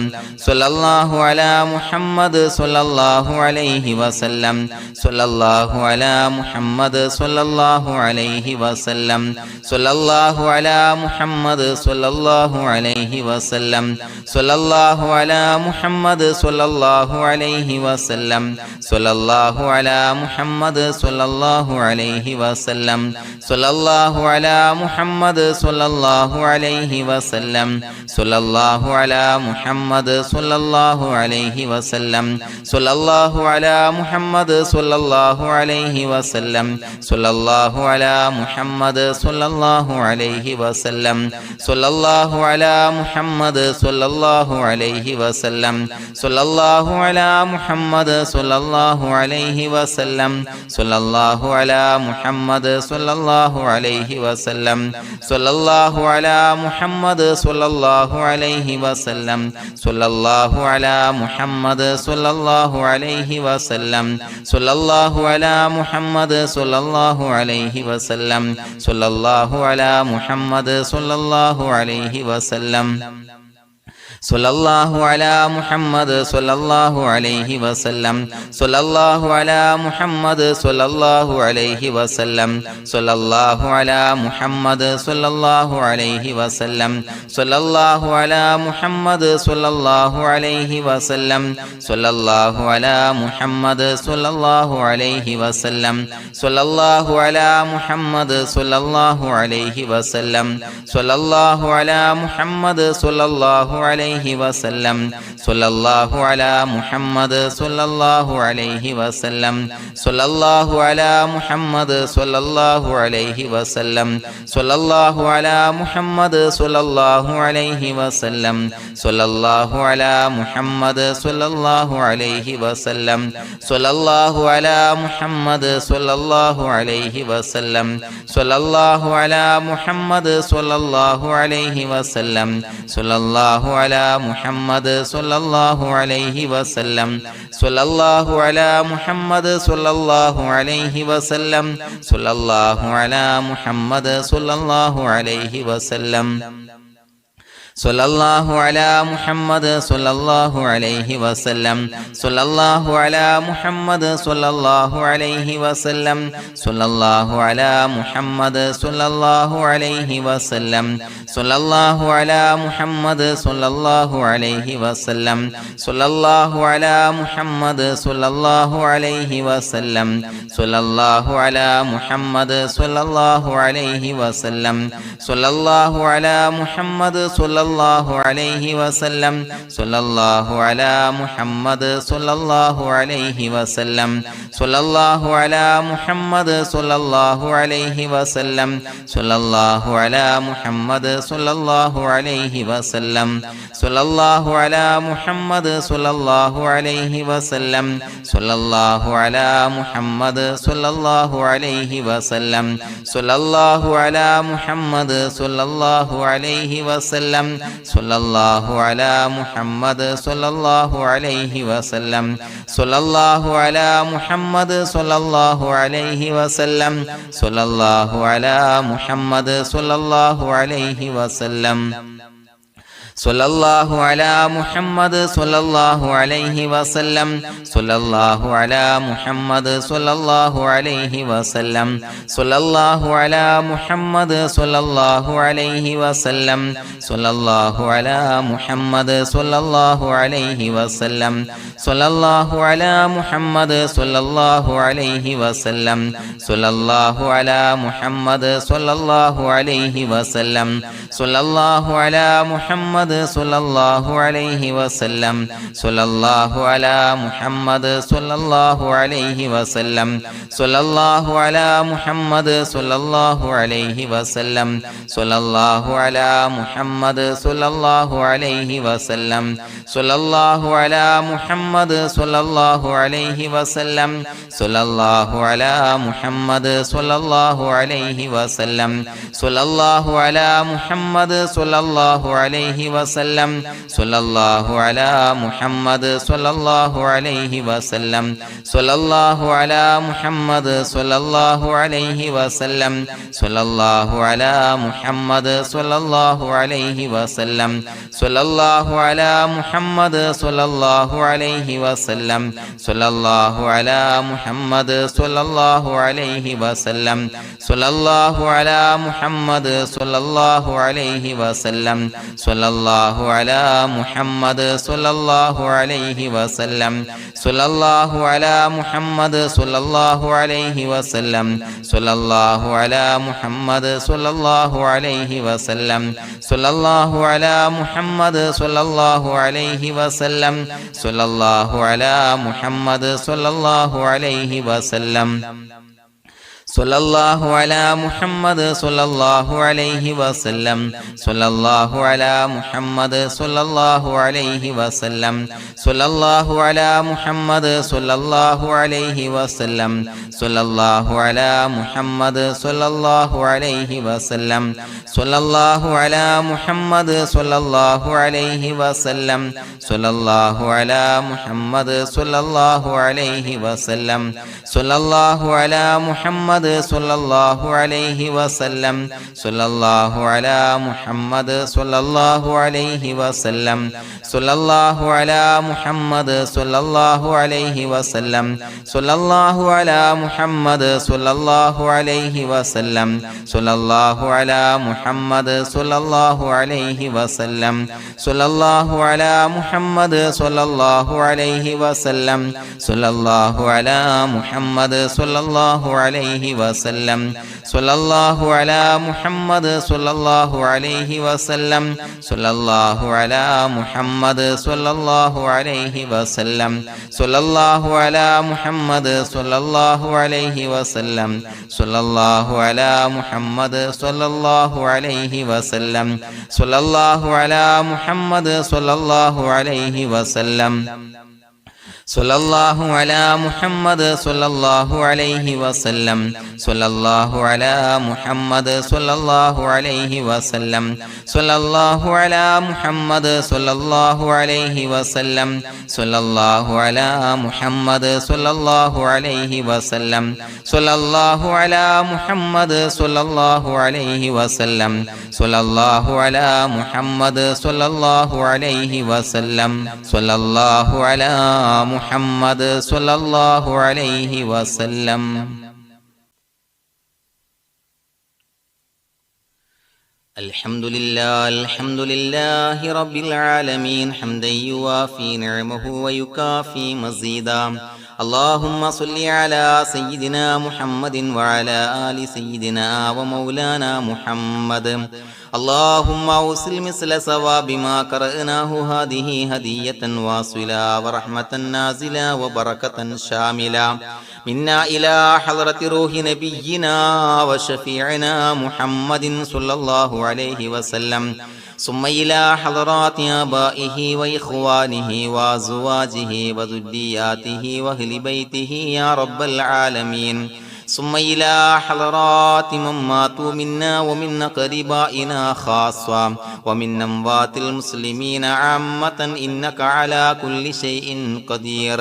സ്വല്ലല്ലാഹു അലാ മുഹമ്മദ് സ്വല്ലല്ലാഹു അലൈഹി വസല്ലം സ്വല്ലല്ലാഹു അലാ മുഹമ്മദ് സ്വല്ലല്ലാഹു അലൈഹി വസല്ലം സ്വല്ലല്ലാഹു അലാ മുഹമ്മദ് സ്വല്ലല്ലാഹു അലൈഹി വസല്ലം സ്വല്ലല്ലാഹു അലാ മുഹമ്മദ് സ്വല്ലല്ലാഹു അലൈഹി വസല്ലം സ്വല്ലല്ലാഹു അലാ മുഹമ്മദ് സ്വല്ലല്ലാഹു അലൈഹി വസല്ലം സ്വല്ലല്ലാഹു അലാ മുഹമ്മദ് സ്വല്ലല്ലാഹു അലൈഹി വസല്ലം സ്വല്ലല്ലാഹു അലാ മുഹമ്മദ് സ്വല്ലല്ലാഹു അലൈഹി വസല്ലം സ്വല്ലല്ലാഹു അലാ മുഹമ്മദ് സ്വല്ലല്ലാഹു അലൈഹി വസല്ലം സ്വല്ലല്ലാഹു അലാ മുഹമ്മദ് സ്വല്ലല്ലാഹു അലൈഹി വസല്ലം സ്വല്ലല്ലാഹു അലാ മുഹമ്മദ് സ്വല്ലല്ലാഹു അലൈഹി വസല്ലം സ്വല്ലല്ലാഹു അലാ മുഹമ്മദ് സ്വല്ലല്ലാഹു അലൈഹി വസല്ലം സ്വല്ലല്ലാഹു അലാ മുഹമ്മദ് സ്വല്ലല്ലാഹു അലൈഹി വസല്ലം സ്വല്ലല്ലാഹു അലാ മുഹമ്മദ് സ്വല്ലല്ലാഹു അലൈഹി വസല്ലം സ്വല്ലല്ലാഹു അലാ മുഹമ്മദ് സ്വല്ലല്ലാഹു അലൈഹി വസല്ലം സ്വല്ലല്ലാഹു അലാ മുഹമ്മദ് സ്വല്ലല്ലാഹു അലൈഹി വസല്ലം സ്വല്ലല്ലാഹു അലാ മുഹമ്മദ് സ്വല്ലല്ലാഹു അലൈഹി വസല്ലം സ്വല്ലല്ലാഹു അലാ മുഹമ്മദ് സ്വല്ലല്ലാഹു അലൈഹി വസല്ലം സ്വല്ലല്ലാഹു അലാ മുഹമ്മദ് സ്വല്ലല്ലാഹു അലൈഹി വസല്ലം സ്വല്ലല്ലാഹു അലാ മുഹമ്മദ് സ്വല്ലല്ലാഹു അലൈഹി വസല്ലം സ്വല്ലല്ലാഹു അലാ മുഹമ്മദ് സ്വല്ലല്ലാഹു അലൈഹി വസല്ലം സ്വല്ലല്ലാഹു അലാ മുഹമ്മദ് സ്വല്ലല്ലാഹു അലൈഹി വസല്ലം സ്വല്ലല്ലാഹു അലാ മുഹമ്മദ് സ്വല്ലല്ലാഹു അലൈഹി വസല്ലം സ്വല്ലല്ലാഹു അലാ മുഹമ്മദ് സ്വല്ലല്ലാഹു അലൈഹി വസല്ലം സ്വല്ലല്ലാഹു അലാ മുഹമ്മദ് സ്വല്ലല്ലാഹു അലൈഹി വസല്ലം സ്വല്ലല്ലാഹു അലാ മുഹമ്മദ് സ്വല്ലല്ലാഹു അലൈഹി വസല്ലം സ്വല്ലല്ലാഹു അലാ മുഹമ്മദ് സ്വല്ലല്ലാഹു അലൈഹി വസല്ലം സ്വല്ലല്ലാഹു അലാ മുഹമ്മദ് സ്വല്ലല്ലാഹു അലൈഹി വസല്ലം സ്വല്ലല്ലാഹു അലാ മുഹമ്മദ് സ്വല്ലല്ലാഹു അലൈഹി വസല്ലം സ്വല്ലല്ലാഹു അലാ മുഹമ്മദ് സ്വല്ലല്ലാഹു അലൈഹി വസല്ലം സ്വല്ലല്ലാഹു അലാ മുഹമ്മദ് സ്വല്ലല്ലാഹു അലൈഹി വസല്ലം സ്വല്ലല്ലാഹു അലാ മുഹമ്മദ് സ്വല്ലല്ലാഹു അലൈഹി വസല്ലം സ്വല്ലല്ലാഹു അലാ മുഹമ്മദ് സ്വല്ലല്ലാഹു അലൈഹി വസല്ലം സ്വല്ലല്ലാഹു അലാ മുഹമ്മദ് സ്വല്ലല്ലാഹു അലൈഹി വസല്ലം സ്വല്ലല്ലാഹു അലാ മുഹമ്മദ് സ്വല്ലല്ലാഹു അലൈഹി വസല്ലം സ്വല്ലല്ലാഹു അലാ മുഹമ്മദ് സ്വല്ലല്ലാഹു അലൈഹി വസല്ലം സ്വല്ലല്ലാഹു അലാ മുഹമ്മദ് സ്വല്ലല്ലാഹു അലൈഹി വസല്ലം സ്വല്ലല്ലാഹു അലാ മുഹമ്മദ് സ്വല്ലല്ലാഹു അലൈഹി വസല്ലം സ്വല്ലല്ലാഹു അലാ മുഹമ്മദ് സ്വല്ലല്ലാഹു അലൈഹി വസല്ലം സ്വല്ലല്ലാഹു അലാ മുഹമ്മദ് സ്വല്ലല്ലാഹു അലൈഹി വസല്ലം സ്വല്ലല്ലാഹു അലാ മുഹമ്മദ് സ്വല്ലല്ലാഹു അലൈഹി വസല്ലം സ്വല്ലല്ലാഹു അലാ മുഹമ്മദ് സ്വല്ലല്ലാഹു അലൈഹി വസല്ലം സ്വല്ലല്ലാഹു അലാ മുഹമ്മദ് സ്വല്ലല്ലാഹു അലൈഹി വസല്ലം സ്വല്ലല്ലാഹു അലാ മുഹമ്മദ് സ്വല്ലല്ലാഹു അലൈഹി വസല്ലം സ്വല്ലല്ലാഹു അലാ മുഹമ്മദ് സ്വല്ലല്ലാഹു അലൈഹി വസല്ലം സ്വല്ലല്ലാഹു അലാ മുഹമ്മദ് സ്വല്ലല്ലാഹു അലൈഹി വസല്ലം സ്വല്ലല്ലാഹു അലാ മുഹമ്മദ് സ്വല്ലല്ലാഹു അലൈഹി വസല്ലം സ്വല്ലല്ലാഹു അലാ മുഹമ്മദ് സ്വല്ലല്ലാഹു അലൈഹി വസല്ലം സ്വല്ലല്ലാഹു അലാ മുഹമ്മദ് സ്വല്ലല്ലാഹു അലൈഹി വസല്ലം സ്വല്ലല്ലാഹു അലാ മുഹമ്മദ് സ്വല്ലല്ലാഹു അലൈഹി വസല്ലം സ്വല്ലല്ലാഹു അലാ മുഹമ്മദ് സ്വല്ലല്ലാഹു അലൈഹി വസല്ലം സ്വല്ലല്ലാഹു അലാ മുഹമ്മദ് സ്വല്ലല്ലാഹു അലൈഹി വസല്ലം സ്വല്ലല്ലാഹു അലാ മുഹമ്മദ് സ്വല്ലല്ലാഹു അലൈഹി വസല്ലം സ്വല്ലല്ലാഹു അലാ മുഹമ്മദ് സ്വല്ലല്ലാഹു അലൈഹി വസല്ലം സ്വല്ലല്ലാഹു അലാ മുഹമ്മദ് സ്വല്ലല്ലാഹു അലൈഹി വസല്ലം സ്വല്ലല്ലാഹു അലാ മുഹമ്മദ് സ്വല്ലല്ലാഹു അലൈഹി വസല്ലം സ്വല്ലല്ലാഹു അലാ മുഹമ്മദ് സ്വല്ലല്ലാഹു അലൈഹി വസല്ലം സ്വല്ലല്ലാഹു അലാ മുഹമ്മദ് സ്വല്ലല്ലാഹു അലൈഹി വസല്ലം സ്വല്ലല്ലാഹു അലാ മുഹമ്മദ് സ്വല്ലല്ലാഹു അലൈഹി വസല്ലം സ്വല്ലല്ലാഹു അലാ മുഹമ്മദ് സ്വല്ലല്ലാഹു അലൈഹി വസല്ലം സ്വല്ലല്ലാഹു അലാ മുഹമ്മദ് സ്വല്ലല്ലാഹു അലൈഹി വസല്ലം സ്വല്ലല്ലാഹു അലാ മുഹമ്മദ് സ്വല്ലല്ലാഹു അലൈഹി വസല്ലം സ്വല്ലല്ലാഹു അലാ മുഹമ്മദ് സ്വല്ലല്ലാഹു അലൈഹി വസല്ലം സ്വല്ലല്ലാഹു അലാ മുഹമ്മദ് സ്വല്ലല്ലാഹു അലൈഹി വസല്ലം സ്വല്ലല്ലാഹു അലാ മുഹമ്മദ് സ്വല്ലല്ലാഹു അലൈഹി വസല്ലം സ്വല്ലല്ലാഹു അലാ മുഹമ്മദ് സ്വല്ലല്ലാഹു അലൈഹി വസല്ലം സ്വല്ലല്ലാഹു അലാ മുഹമ്മദ് സ്വല്ലല്ലാഹു അലൈഹി വസല്ലം സ്വല്ലല്ലാഹു അലാ മുഹമ്മദ് സ്വല്ലല്ലാഹു അലൈഹി വസല്ലം സ്വല്ലല്ലാഹു സ്വല്ലല്ലാഹു അലാ മുഹമ്മദ് സ്വല്ലല്ലാഹു അലൈഹി വസല്ലം സ്വല്ലല്ലാഹു അലാ മുഹമ്മദ് സ്വല്ലല്ലാഹു അലൈഹി വസല്ലം സ്വല്ലല്ലാഹു അലാ മുഹമ്മദ് സ്വല്ലല്ലാഹു അലൈഹി വസല്ലം സ്വല്ലല്ലാഹു അലാ മുഹമ്മദ് സ്വല്ലല്ലാഹു അലൈഹി വസല്ലം സ്വല്ലല്ലാഹു അലാ മുഹമ്മദ് സ്വല്ലല്ലാഹു അലൈഹി വസല്ലം സ്വല്ലല്ലാഹു അലാ മുഹമ്മദ് സ്വല്ലല്ലാഹു അലൈഹി വസല്ലം സ്വല്ലല്ലാഹു അലാ മുഹമ്മദ് സ്വല്ലല്ലാഹു അലൈഹി വസല്ലം സ്വല്ലല്ലാഹു അലാ മുഹമ്മദ് സ്വല്ലല്ലാഹു അലൈഹി വസല്ലം സ്വല്ലല്ലാഹു അലാ മുഹമ്മദ് സ്വല്ലല്ലാഹു അലൈഹി വസല്ലം സ്വല്ലല്ലാഹു അലാ മുഹമ്മദ് സ്വല്ലല്ലാഹു അലൈഹി വസല്ലം സ്വല്ലല്ലാഹു അലാ മുഹമ്മദ് സ്വല്ലല്ലാഹു അലൈഹി വസല്ലം സ്വല്ലല്ലാഹു അലാ മുഹമ്മദ് സ്വല്ലല്ലാഹു അലൈഹി വസല്ലം സ്വല്ലല്ലാഹു അലാ മുഹമ്മദ് സ്വല്ലല്ലാഹു അലൈഹി വസല്ലം സ്വല്ലല്ലാഹു അലാ മുഹമ്മദ് സ്വല്ലല്ലാഹു അലൈഹി വസല്ലം സ്വല്ലല്ലാഹു അലാ മുഹമ്മദ് സ്വല്ലല്ലാഹു അലൈഹി വസല്ലം സ്വല്ലല്ലാഹു അലാ മുഹമ്മദ് സ്വല്ലല്ലാഹു അലൈഹി വസല്ലം സ്വല്ലല്ലാഹു അലാ മുഹമ്മദ് സ്വല്ലല്ലാഹു അലൈഹി വസല്ലം സ്വല്ലല്ലാഹു അലാ മുഹമ്മദ് സ്വല്ലല്ലാഹു അലൈഹി വസല്ലം സ്വല്ലല്ലാഹു അലാ മുഹമ്മദ് സ്വല്ലല്ലാഹു അലൈഹി വസല്ലം സ്വല്ലല്ലാഹു അലാ മുഹമ്മദ് സ്വല്ലല്ലാഹു അലൈഹി വസല്ലം സ്വല്ലല്ലാഹു അലാ മുഹമ്മദ് സ്വല്ലല്ലാഹു അലൈഹി വസല്ലം സ്വല്ലല്ലാഹു അലാ മുഹമ്മദ് സ്വല്ലല്ലാഹു അലൈഹി വസല്ലം സ്വല്ലല്ലാഹു അലാ മുഹമ്മദ് സ്വല്ലല്ലാഹു അലൈഹി വസല്ലം സ്വല്ലല്ലാഹു അലാ മുഹമ്മദ് സ്വല്ലല്ലാഹു അലൈഹി വസല്ലം സ്വല്ലല്ലാഹു അലാ മുഹമ്മദ് സ്വല്ലല്ലാഹു അലൈഹി വസല്ലം സ്വല്ലല്ലാഹു അലാ മുഹമ്മദ് സ്വല്ലല്ലാഹു അലൈഹി വസല്ലം സ്വല്ലല്ലാഹു അലാ മുഹമ്മദ് സ്വല്ലല്ലാഹു അലൈഹി വസല്ലം സ്വല്ലല്ലാഹു അലാ മുഹമ്മദ് സ്വല്ലല്ലാഹു അലൈഹി വസല്ലം സ്വല്ലല്ലാഹു അലാ മുഹമ്മദ് സ്വല്ലല്ലാഹു അലൈഹി വസല്ലം സ്വല്ലല്ലാഹു അലാ മുഹമ്മദ് സ്വല്ലല്ലാഹു അലൈഹി വസല്ലം. അൽഹംദുലില്ലാഹി റബ്ബിൽ ആലമീൻ ഹംദൻ യുവാഫി നിഅമഹു വയുകാഫി മസീദാ. اللهم صل على سيدنا محمد وعلى آل سيدنا ومولانا محمد. اللهم أوصل مثل ثواب ما قرأناه هذه هدية واصلة ورحمة نازلة وبركة شاملة منا إلى حضرة روح نبينا وشفيعنا محمد صلى الله عليه وسلم ثم إلى حضرات آبائه وإخوانه وأزواجه وذرياته وأهل بيته يا رب العالمين. ثم إلى حضرات من ماتوا منا ومن أقربائنا خاصة ومن أموات المسلمين عامة إنك على كل شيء قدير.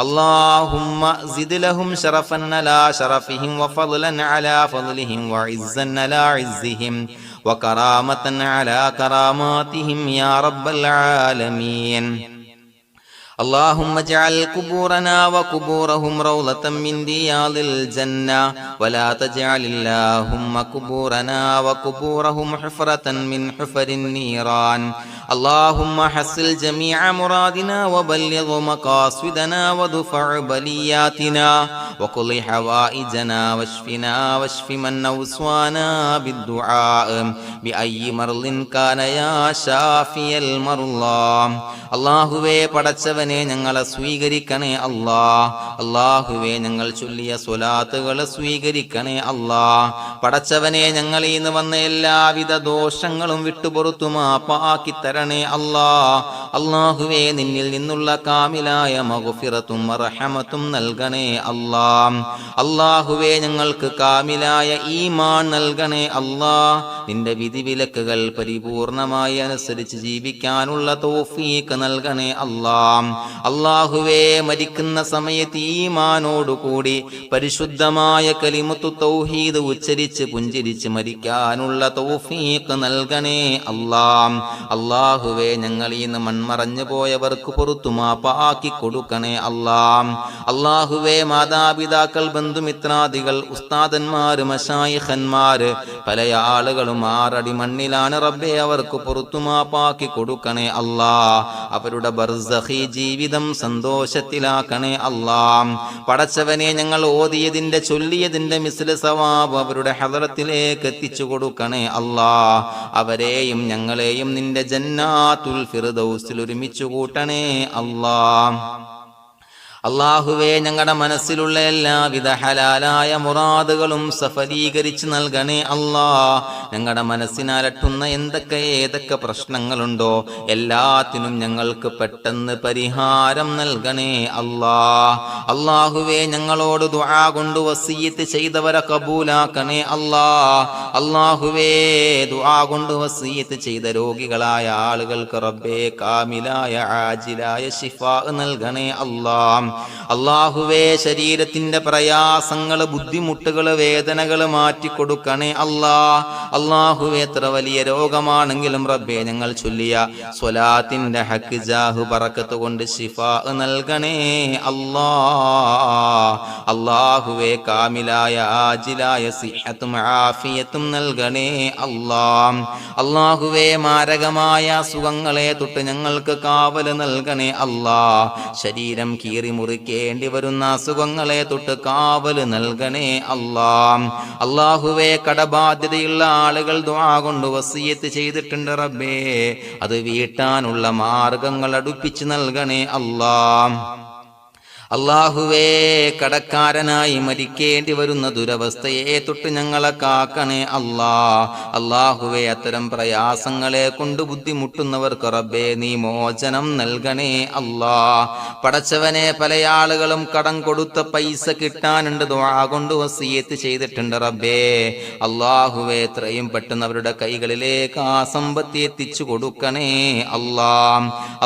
اللهم زد لهم شرفا على شرفهم وفضلا على فضلهم وعزا على عزهم وكرامة على كراماتهم يا رب العالمين. اللهم اجعل قبورنا وقبورهم روضة من رياض الجنة ولا تجعل اللهم قبورنا وقبورهم حفرة من حفر النيران. اللهم حصل جميع مرادنا وبلغ مقاصدنا ودفع بلياتنا وقض حوائجنا واشفنا واشف من أوصانا بالدعاء بأي مرض كان يا شافي المرضى. അല്ലാഹുവേ പടച്ചവനെ ഞങ്ങളെ സ്വീകരിക്കണേ അല്ലാ. അല്ലാഹുവേ ഞങ്ങൾ ചൊല്ലിയ സ്വലാത്തുകൾ സ്വീകരിക്കണേ അല്ലാ. പടച്ചവനെ ഞങ്ങളിൽ നിന്ന് വന്ന എല്ലാവിധ ദോഷങ്ങളും വിട്ടുപുറത്തു മാപ്പാക്കി തരണേ അല്ലാ. അല്ലാഹുവേ നിന്നിൽ നിന്നുള്ള കാമിലായ മഗ്ഫിറത്തും റഹമത്തും നൽകണേ അല്ലാ. അല്ലാഹുവേ ഞങ്ങൾക്ക് കാമിലായ ഈമാൻ നൽകണേ അല്ലാ. നിന്റെ വിധിവിലക്കുകൾ പരിപൂർണമായി അനുസരിച്ച് ജീവിക്കാനുള്ള തൗഫീഖ് നൽകണേ അല്ലാ. അല്ലാഹുവേ മരിക്കുന്ന സമയത്ത് ഈമാനോടുകൂടി പരിശുദ്ധമായ കലിമത്തു തൗഹീദ് ഉച്ചരിച്ച് പുഞ്ചിരിച്ച് മരിക്കാനുള്ള തൗഫീഖ് നൽകണേ അല്ലാ. അല്ലാഹുവേ ഞങ്ങളിൽ നിന്ന് മൺമറഞ്ഞു പോയവർക്ക് പുറത്തു മാപ്പാക്കി കൊടുക്കണേ അല്ലാ. അല്ലാഹുവേ, മാതാപിതാക്കൾ, ബന്ധുമിത്രാദികൾ, ഉസ്താദന്മാര്, മശായിഖന്മാര്, പല ആളുകളും 6 അടി മണ്ണിലാണ് റബ്ബേ, അവർക്ക് പുറത്തു മാപ്പാക്കി കൊടുക്കണേ അല്ലാ. അവരുടെ ബർസഖി ജീവിതം സന്തോഷത്തിലാക്കണേ അല്ലാ. പടച്ചവനെ, ഞങ്ങൾ ഓതിയതിന്റെ ചൊല്ലിയതിന്റെ മിസ്ല സവാബ് അവരുടെ ഹദറത്തിലേക്ക് എത്തിച്ചു കൊടുക്കണേ അല്ലാ. അവരെയും ഞങ്ങളെയും നിന്റെ ജന്നാത്തുൽ ഫിർദൗസിൽ ഒരുമിച്ചു കൂട്ടണേ അല്ലാ. അല്ലാഹുവേ, ഞങ്ങളുടെ മനസ്സിലുള്ള എല്ലാവിധ ഹലാലായ മുറാദുകളും സഫലീകരിച്ച് നൽകണേ അല്ലാ. ഞങ്ങളുടെ മനസ്സിനലട്ടുന്ന ഏതൊക്കെ പ്രശ്നങ്ങളുണ്ടോ എല്ലാത്തിനും ഞങ്ങൾക്ക് പെട്ടെന്ന് പരിഹാരം നൽകണേ അല്ലാ. അല്ലാഹുവേ, ഞങ്ങളോട് ദുആ കൊണ്ട് വസിയ്യത്ത് ചെയ്തവരെ കബൂലാക്കണേ അല്ലാ. അല്ലാഹുവേ, ദുആ കൊണ്ട് വസിയ്യത്ത് ചെയ്ത രോഗികളായ ആളുകൾക്ക് റബ്ബേ കാമിലായ ആജിലായ ശിഫാ നൽകണേ അല്ലാ. അല്ലാഹുവേ, ശരീരത്തിന്റെ പ്രയാസങ്ങള്, ബുദ്ധിമുട്ടുകള്, വേദനകള് മാറ്റിക്കൊടുക്കണേ അല്ലാ. അല്ലാഹുവേ, എത്ര വലിയ രോഗമാണെങ്കിലും റബ്ബേ, ഞങ്ങൾ ചൊല്ലിയ സ്വലാത്തിന്റെ ഹക്ക് ജാഹു ബറക്കത്ത് കൊണ്ട് ശിഫാ നൽകണേ അല്ലാ. അല്ലാഹുവേ, കാമിലായ ആജിലായ സിഹത്തും ആഫിയത്തും നൽകണേ അല്ലാ. അല്ലാഹുവേ, മാരകമായ അസുഖങ്ങളെ തൊട്ട് ഞങ്ങൾക്ക് കാവല് നൽകണേ അല്ലാ. ശരീരം കീറി മുറിക്കേണ്ടി വരുന്ന അസുഖങ്ങളെ തൊട്ട് കാവല് നൽകണേ അല്ലാ. അല്ലാഹുവേ, കടബാധ്യതയുള്ള ആളുകൾ ദുആ കൊണ്ട് വസിയ്യത്ത് ചെയ്തിട്ടുണ്ട് റബ്ബേ, അത് വീട്ടാനുള്ള മാർഗങ്ങൾ അടുപ്പിച്ച് നൽകണേ അല്ലാ. അല്ലാഹുവേ, കടക്കാരനായി മരിക്കേണ്ടി വരുന്ന ദുരവസ്ഥയെ തൊട്ട് ഞങ്ങളെ കാക്കണേ അല്ലാ. അല്ലാഹുവേ, അത്തരം പ്രയാസങ്ങളെ കൊണ്ട് ബുദ്ധിമുട്ടുന്നവർക്ക് റബ്ബേ നീ മോചനം നൽകണേ അല്ലാ. പടച്ചവനെ, പല ആളുകളും കടം കൊടുത്ത പൈസ കിട്ടാനുണ്ട് ദുആ കൊണ്ട് വസിയ്യത്ത് ചെയ്തിട്ടുണ്ട് റബ്ബേ. അല്ലാഹുവേ, എത്രയും പെട്ടെന്ന് അവരുടെ കൈകളിലേക്ക് ആ സമ്പത്ത് എത്തിച്ചു കൊടുക്കണേ അല്ലാ.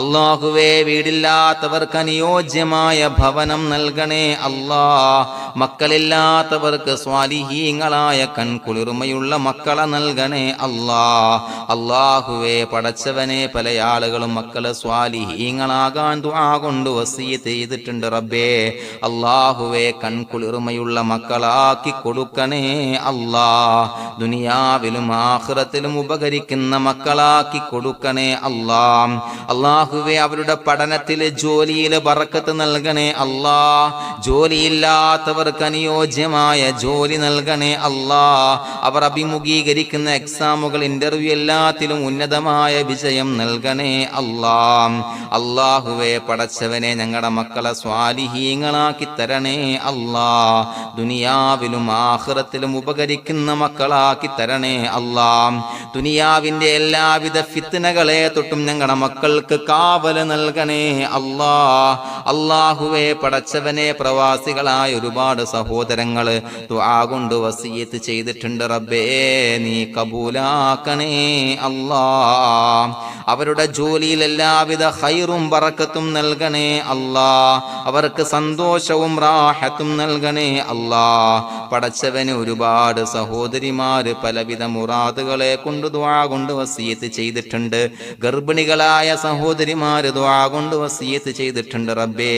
അല്ലാഹുവേ, വീടില്ലാത്തവർക്ക് അനുയോജ്യമായ ഭവനം നൽകണേ അല്ലാ. മക്കളില്ലാത്തവർക്ക് സ്വാലിഹീങ്ങളായ കൺകുളിർമയുള്ള മക്കളെ നൽകണേ അല്ലാ. അല്ലാഹുവേ, പടച്ചവനെ, പല ആളുകളും മക്കളെ സ്വാലിഹീങ്ങളാകാൻ ദുആ കൊണ്ട് വസിയ്യത്ത് ചെയ്തിട്ടുണ്ട് റബ്ബേ. അല്ലാഹുവേ, കൺകുളിർമയുള്ള മക്കളാക്കി കൊടുക്കണേ അല്ലാ. ദുനിയാവിലും ആഖിറത്തിലും ഉപകരിക്കുന്ന മക്കളാക്കി കൊടുക്കണേ അല്ലാ. അല്ലാഹുവേ, അവരുടെ പഠനത്തില് ജോലിയില് ബറക്കത്ത് നൽകണേ അല്ലാ. ജോലിയില്ലാത്തവർക്ക് അനുയോജ്യമായ ജോലി നൽകണേ അല്ലാ. അവർ അഭിമുഖീകരിക്കുന്ന എക്സാമുകൾ, ഇന്റർവ്യൂ എല്ലാത്തിലും ഉന്നതമായ വിജയം നൽകണേ അല്ലാ. അല്ലാഹുവേ, പടച്ചവനെ, ഞങ്ങളുടെ മക്കളെ സ്വാലിഹീങ്ങളാക്കി തരണേ അല്ലാ. ദുനിയാവിലും ആഖിറത്തിലും ഉപകരിക്കുന്ന മക്കളാക്കി തരണേ അല്ലാ. ദുനിയാവിന്റെ എല്ലാവിധ ഫിത്നകളെ തൊട്ടും ഞങ്ങളുടെ മക്കൾക്ക് കാവല് നൽകണേ അല്ലാ. അല്ലാഹുവേ, പടച്ചവനെ, പ്രവാസികളായ ഒരുപാട് സഹോദരങ്ങള് ദുആ കൊണ്ട് വസിയ്യത്ത് ചെയ്തിട്ടുണ്ട് റബ്ബേ, നീ കബൂലാക്കണേ അല്ലാ. അവരുടെ ജോലിയിൽ എല്ലാവിധ ഖൈറും ബറക്കത്തും നൽകണേ അല്ലാ. അവർക്ക് സന്തോഷവും റാഹത്തും നൽകണേ അല്ലാ. പടച്ചവന്, ഒരുപാട് സഹോദരിമാര് പലവിധ മുറാദുകളെ കൊണ്ട് ദുആ കൊണ്ട് വസിയ്യത്ത് ചെയ്തിട്ടുണ്ട്. ഗർഭിണികളായ സഹോദരിമാര് ദുആ കൊണ്ട് വസിയ്യത്ത് ചെയ്തിട്ടുണ്ട് റബ്ബേ.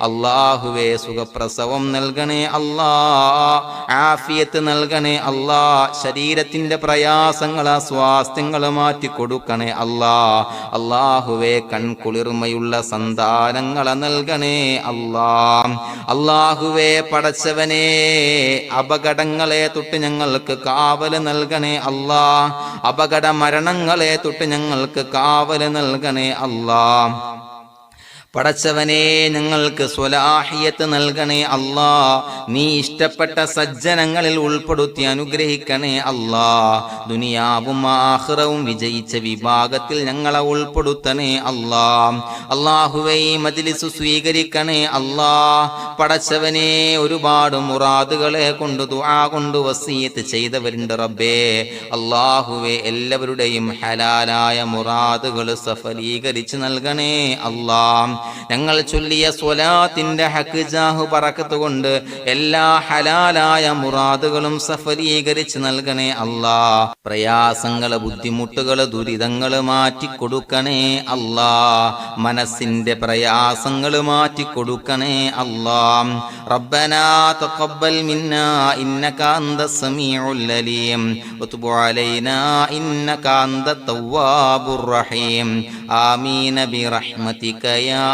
അല്ലാഹുവേ, സുഖപ്രസവം നൽകണേ അല്ലാ. ആഫിയത്ത് നൽകണേ അല്ലാ. ശരീരത്തിന്റെ പ്രയാസങ്ങൾ, സ്വാസ്ഥ്യങ്ങൾ മാറ്റി കൊടുക്കണേ അല്ലാ. അല്ലാഹുവേ, കൺകുളിർമയുള്ള സന്താനങ്ങളെ നൽകണേ അല്ലാ. അല്ലാഹുവേ, പടച്ചവനെ, അപകടങ്ങളെ തൊട്ട് ഞങ്ങൾക്ക് കാവല് നൽകണേ അല്ലാ. അപകട മരണങ്ങളെ തൊട്ട് ഞങ്ങൾക്ക് കാവല് നൽകണേ അല്ലാ. പടച്ചവനെ, ഞങ്ങൾക്ക് സ്വലാഹിയത്ത് നൽകണേ അല്ലാ. നീ ഇഷ്ടപ്പെട്ട സജ്ജനങ്ങളിൽ ഉൾപ്പെടുത്തി അനുഗ്രഹിക്കണേ അല്ലാ. ദുനിയാവും ആഖിറവും വിജയിച്ച വിഭാഗത്തിൽ ഞങ്ങളെ ഉൾപ്പെടുത്തണേ അല്ലാ. അല്ലാഹുവേ, ഈ മജ്ലിസ് സ്വീകരിക്കണേ അല്ലാ. പടച്ചവനെ ഒരുപാട് മുറാദുകളെ കൊണ്ട് ദുആ കൊണ്ട് വസിയത്ത് ചെയ്തവരുണ്ട് റബ്ബേ. അല്ലാഹുവേ എല്ലാവരുടെയും ഹലാലായ മുറാദുകൾ സഫലീകരിച്ച് നൽകണേ അല്ലാ. ഞങ്ങൾ ചൊല്ലിയ സ്വലാത്തിന്റെ ഹക്ക് ജാഹു ബറക്കത്ത് കൊണ്ട് എല്ലാ ഹലാലായ മുറാദുകളും സഫലീകരിച്ച് നൽകണേ അല്ലാ. പ്രയാസങ്ങള് ബുദ്ധിമുട്ടുകള് ദുരിതങ്ങള് മാറ്റിക്കൊടുക്കണേ അല്ലാ. മനസ്സിന്റെ പ്രയാസങ്ങള് മാറ്റിക്കൊടുക്കണേ അല്ലാ. റബ്ബനാ തഖബ്ബൽ മിന്നാ ഇന്നക അന്തസ് സമീഉൽ അലീം വതുബ് അലൈനാ ഇന്നക അന്തത് തവ്വാബുർ റഹീം. ആമീൻ ബിറഹ്മതിക യാ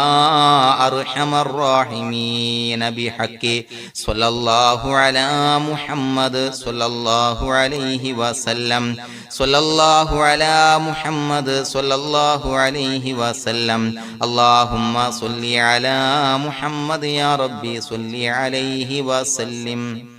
അർഹമർ റഹീമീൻ. ബിഹഖി സ്വല്ലല്ലാഹു അലാ മുഹമ്മദ് സ്വല്ലല്ലാഹു അലൈഹി വസല്ലം. സ്വല്ലല്ലാഹു അലാ മുഹമ്മദ് സ്വല്ലല്ലാഹു അലൈഹി വസല്ലം. അല്ലാഹുമ്മ സ്വല്ലി അലാ മുഹമ്മദ് യാ റബ്ബി സ്വല്ലി അലൈഹി വസല്ലം.